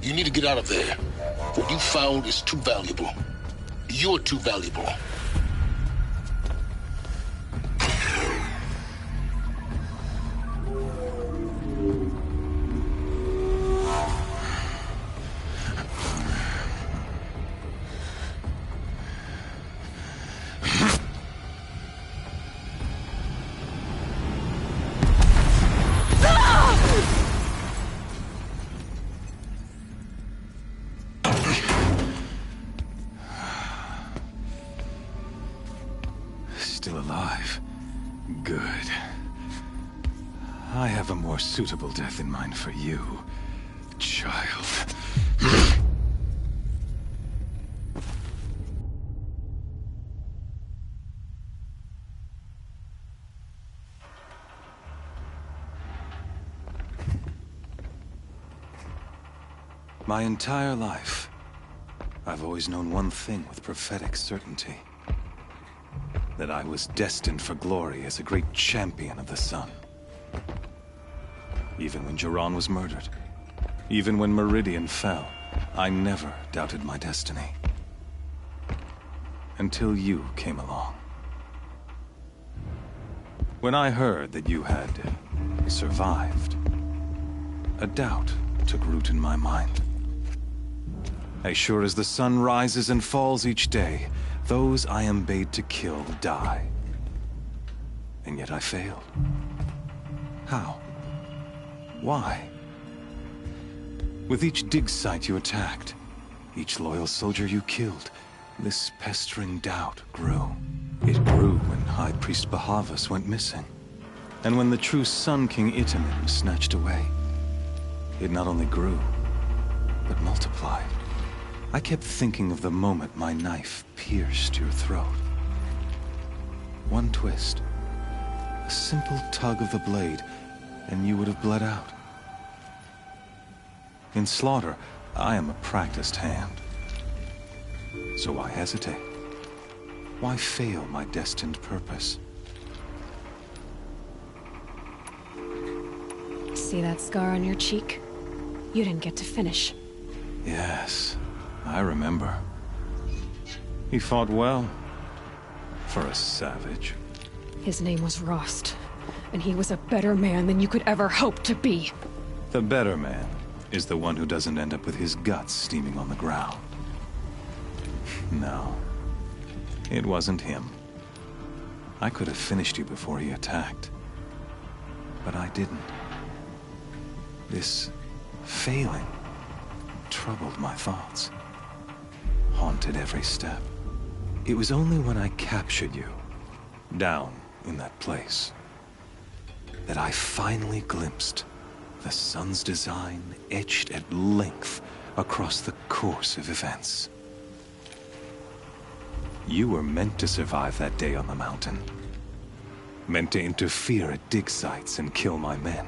You need to get out of there. What you found is too valuable. You're too valuable. Still alive. Good. I have a more suitable death in mind for you, child. My entire life, I've always known one thing with prophetic certainty. That I was destined for glory as a great champion of the sun. Even when Jiran was murdered, even when Meridian fell, I never doubted my destiny. Until you came along. When I heard that you had survived, a doubt took root in my mind. As sure as the sun rises and falls each day, those I am bade to kill die. And yet I failed. How? Why? With each dig site you attacked, each loyal soldier you killed, this pestering doubt grew. It grew when High Priest Bahavas went missing. And when the true Sun King Itamen was snatched away. It not only grew, but multiplied. I kept thinking of the moment my knife pierced your throat. One twist, a simple tug of the blade, and you would have bled out. In slaughter, I am a practiced hand. So why hesitate? Why fail my destined purpose? See that scar on your cheek? You didn't get to finish. Yes, I remember. He fought well. For a savage. His name was Rost, and he was a better man than you could ever hope to be. The better man is the one who doesn't end up with his guts steaming on the ground. No, it wasn't him. I could have finished you before he attacked. But I didn't. This failing troubled my thoughts, haunted every step. It was only when I captured you, down in that place, that I finally glimpsed the sun's design etched at length across the course of events. You were meant to survive that day on the mountain. Meant to interfere at dig sites and kill my men.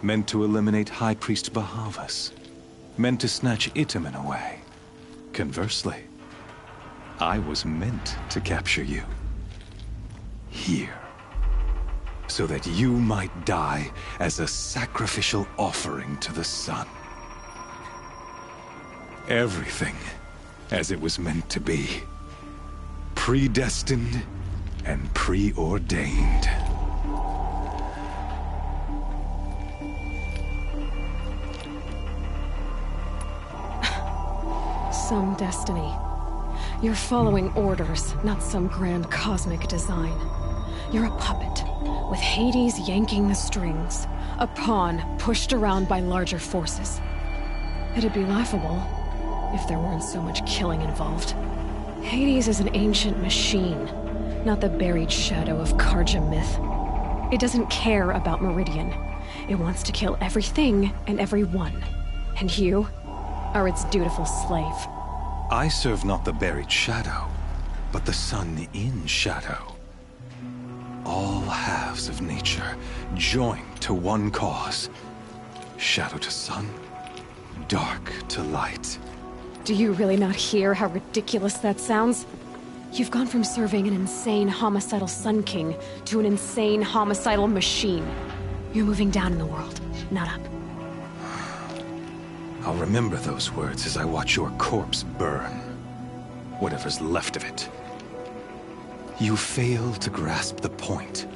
Meant to eliminate High Priest Bahavas. Meant to snatch Itamen away. Conversely, I was meant to capture you. Here. So that you might die as a sacrificial offering to the sun. Everything as it was meant to be. Predestined and preordained. Some destiny. You're following orders, not some grand cosmic design. You're a puppet, with Hades yanking the strings, a pawn pushed around by larger forces. It'd be laughable if there weren't so much killing involved. Hades is an ancient machine, not the buried shadow of Karja myth. It doesn't care about Meridian. It wants to kill everything and everyone. And you are its dutiful slave. I serve not the buried shadow, but the sun in shadow. All halves of nature joined to one cause. Shadow to sun, dark to light. Do you really not hear how ridiculous that sounds? You've gone from serving an insane homicidal Sun King to an insane homicidal machine. You're moving down in the world, not up. I'll remember those words as I watch your corpse burn. Whatever's left of it. You fail to grasp the point.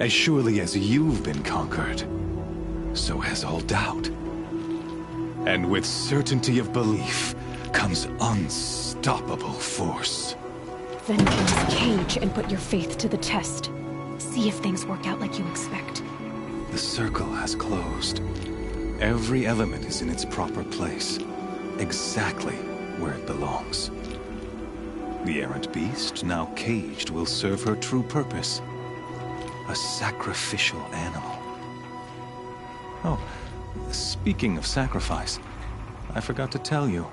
As surely as you've been conquered, so has all doubt. And with certainty of belief comes unstoppable force. Then get this cage and put your faith to the test. See if things work out like you expect. The circle has closed. Every element is in its proper place, exactly where it belongs. The errant beast, now caged, will serve her true purpose. A sacrificial animal. Oh, speaking of sacrifice, I forgot to tell you.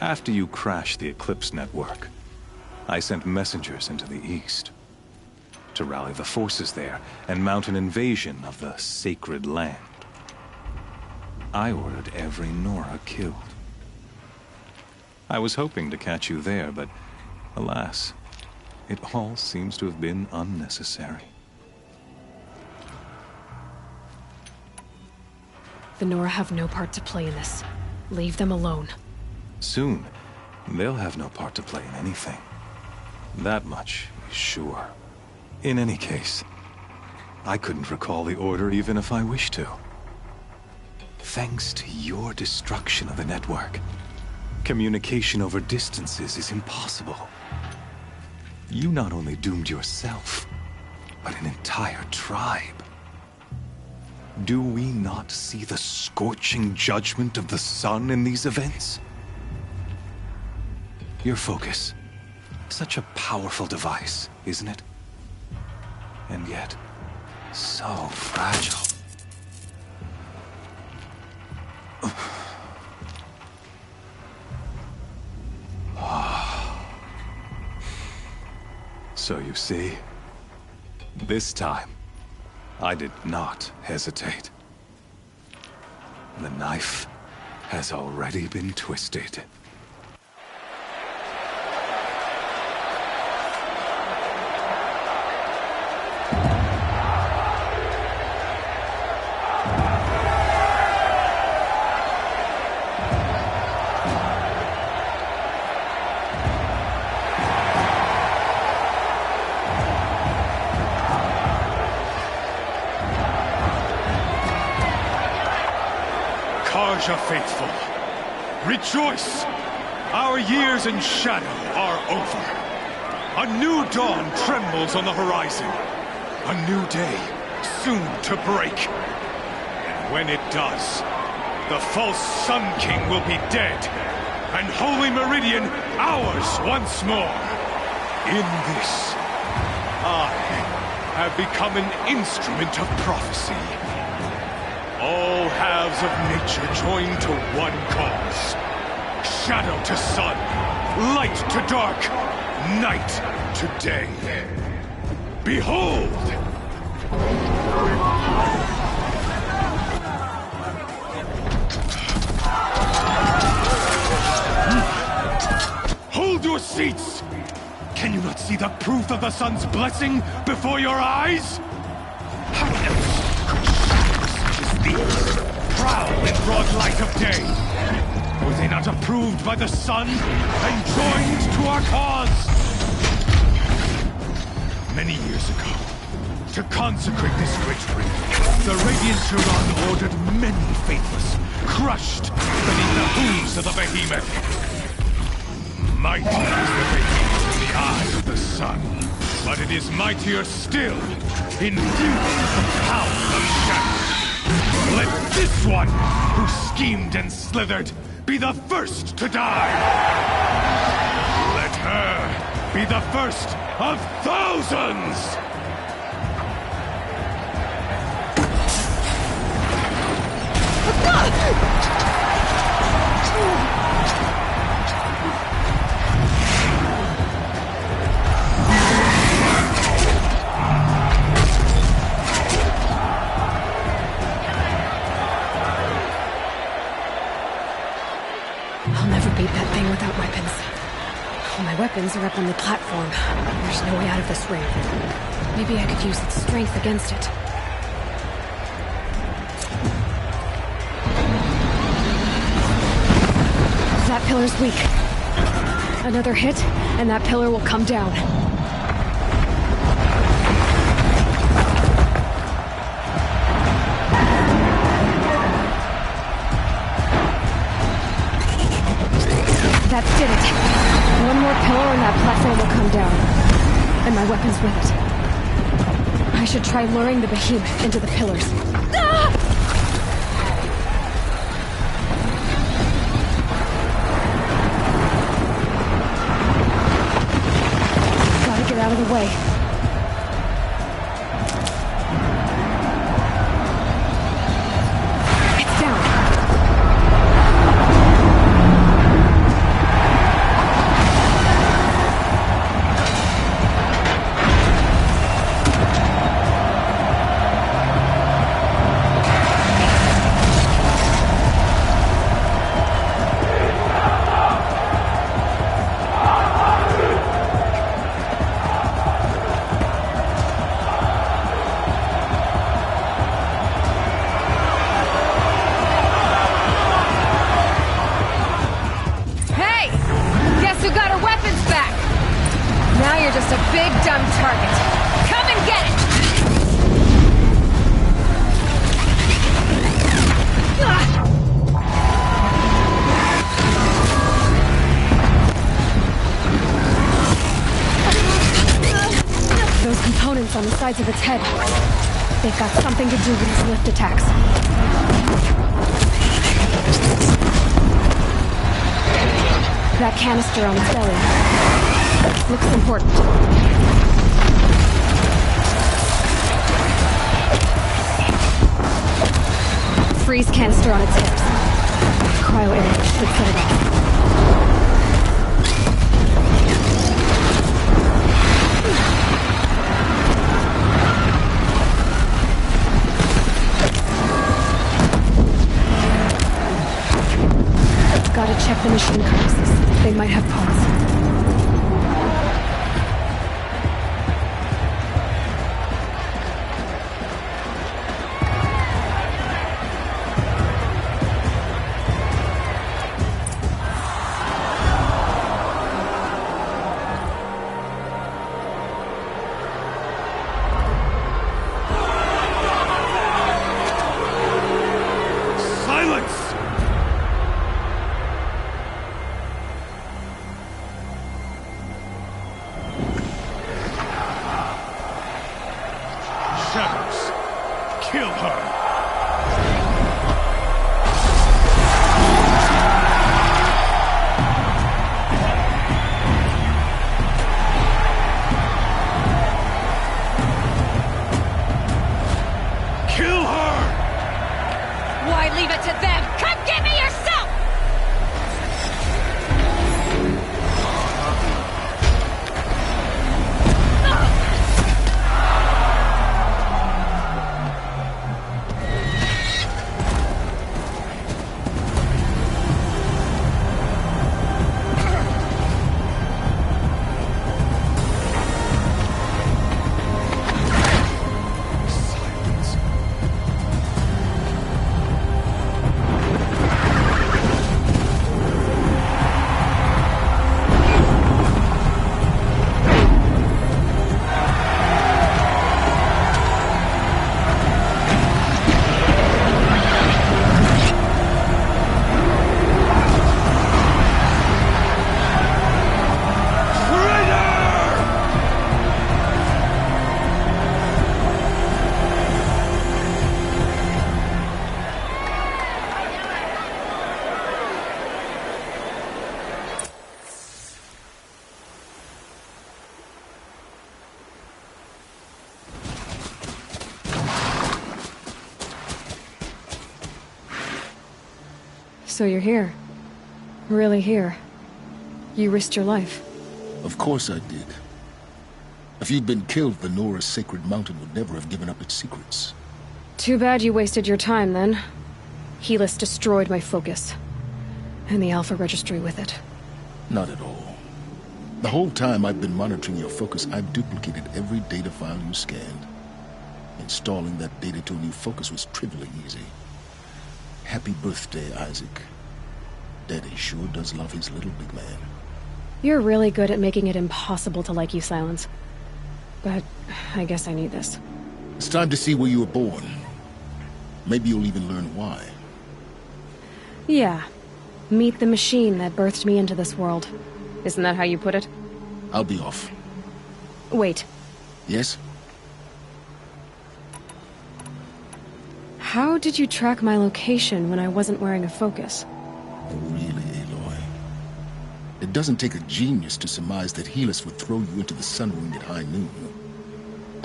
After you crashed the Eclipse network, I sent messengers into the east to rally the forces there and mount an invasion of the sacred land. I ordered every Nora killed. I was hoping to catch you there, but alas, it all seems to have been unnecessary. The Nora have no part to play in this. Leave them alone. Soon, they'll have no part to play in anything. That much is sure. In any case, I couldn't recall the order even if I wished to. Thanks to your destruction of the network, communication over distances is impossible. You not only doomed yourself, but an entire tribe. Do we not see the scorching judgment of the sun in these events? Your focus. Such a powerful device, isn't it? And yet, so fragile. So you see, this time, I did not hesitate. The knife has already been twisted. Karja faithful, rejoice! Our years in shadow are over. A new dawn trembles on the horizon. A new day soon to break. And when it does, the false Sun King will be dead, and Holy Meridian ours once more. In this, I have become an instrument of prophecy. All halves of nature join to one cause. Shadow to sun, light to dark, night to day. Behold! Hold your seats! Can you not see the proof of the sun's blessing before your eyes? How else these prowl in broad light of day? Were they not approved by the sun and joined to our cause? Many years ago, to consecrate this great ring, the Radiant Turan ordered many faithless, crushed beneath the hooves of the behemoth. Mighty is the behemoth in the eye of the sun, but it is mightier still, infused with the power of shadow. Let this one, who schemed and slithered, be the first to die! Let her be the first of thousands! Without weapons. All my weapons are up on the platform. There's no way out of this ring. Maybe I could use its strength against it. That pillar's weak. Another hit, and that pillar will come down. That did it. One more pillar and that platform will come down. And my weapons with it. I should try luring the behemoth into the pillars. Ah! Gotta get out of the way. Just a big, dumb target. Come and get it! components on the sides of its head. They've got something to do with his lift attacks. That canister on its belly looks important. Freeze canister on its hips. Cryo area should set it off. Gotta check the machine corpses. They might have parts. So you're here. Really here. You risked your life. Of course I did. If you'd been killed, the Nora's sacred mountain would never have given up its secrets. Too bad you wasted your time, then. Helis destroyed my focus. And the Alpha Registry with it. Not at all. The whole time I've been monitoring your focus, I've duplicated every data file you scanned. Installing that data to a new focus was trivially easy. Happy birthday, Isaac. Daddy sure does love his little big man. You're really good at making it impossible to like you, Silence. But I guess I need this. It's time to see where you were born. Maybe you'll even learn why. Yeah. Meet the machine that birthed me into this world. Isn't that how you put it? I'll be off. Wait. Yes? How did you track my location when I wasn't wearing a focus? Really, Aloy? It doesn't take a genius to surmise that Helis would throw you into the Sun Ring at high noon.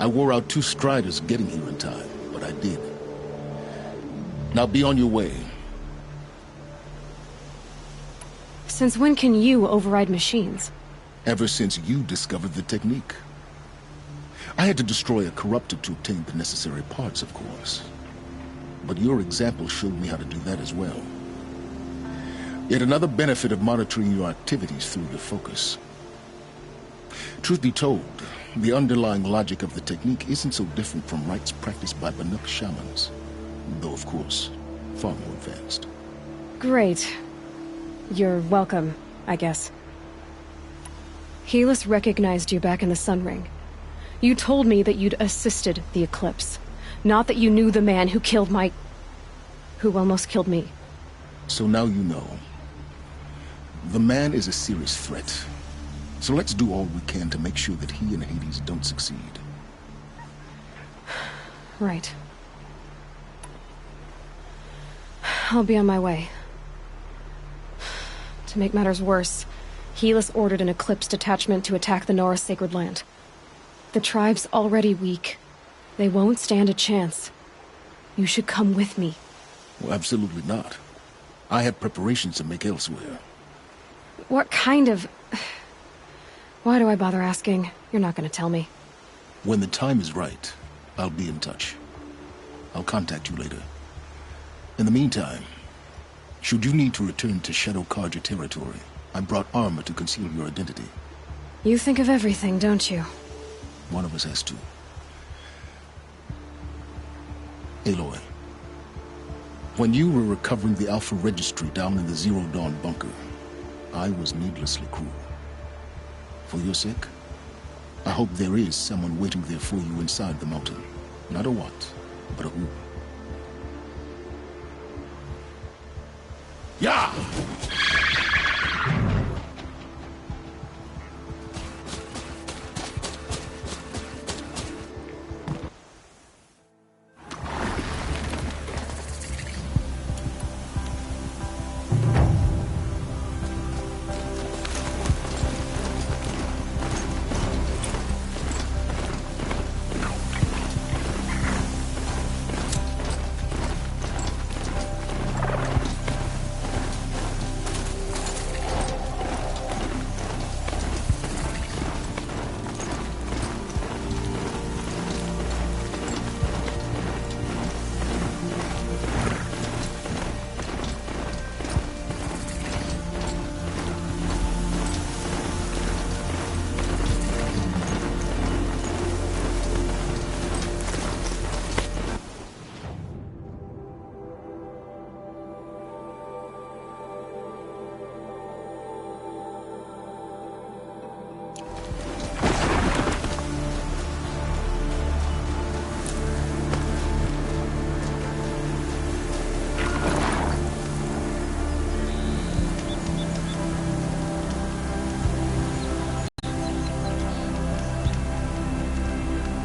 I wore out 2 Striders getting here in time, but I did. Now be on your way. Since when can you override machines? Ever since you discovered the technique. I had to destroy a corruptor to obtain the necessary parts, of course. But your example showed me how to do that as well. Yet another benefit of monitoring your activities through your focus. Truth be told, the underlying logic of the technique isn't so different from rites practiced by Banuk shamans. Though, of course, far more advanced. Great. You're welcome, I guess. Helis recognized you back in the Sun Ring. You told me that you'd assisted the Eclipse. Not that you knew the man who killed who almost killed me. So now you know. The man is a serious threat. So let's do all we can to make sure that he and Hades don't succeed. Right. I'll be on my way. To make matters worse, Helis ordered an Eclipse detachment to attack the Nora Sacred Land. The tribe's already weak. They won't stand a chance. You should come with me. Well, absolutely not. I have preparations to make elsewhere. What kind of... Why do I bother asking? You're not gonna tell me. When the time is right, I'll be in touch. I'll contact you later. In the meantime, should you need to return to Shadow Carja territory, I brought armor to conceal your identity. You think of everything, don't you? One of us has to. Aloy, when you were recovering the Alpha Registry down in the Zero Dawn bunker, I was needlessly cruel. For your sake, I hope there is someone waiting there for you inside the mountain. Not a what, but a who. Yeah!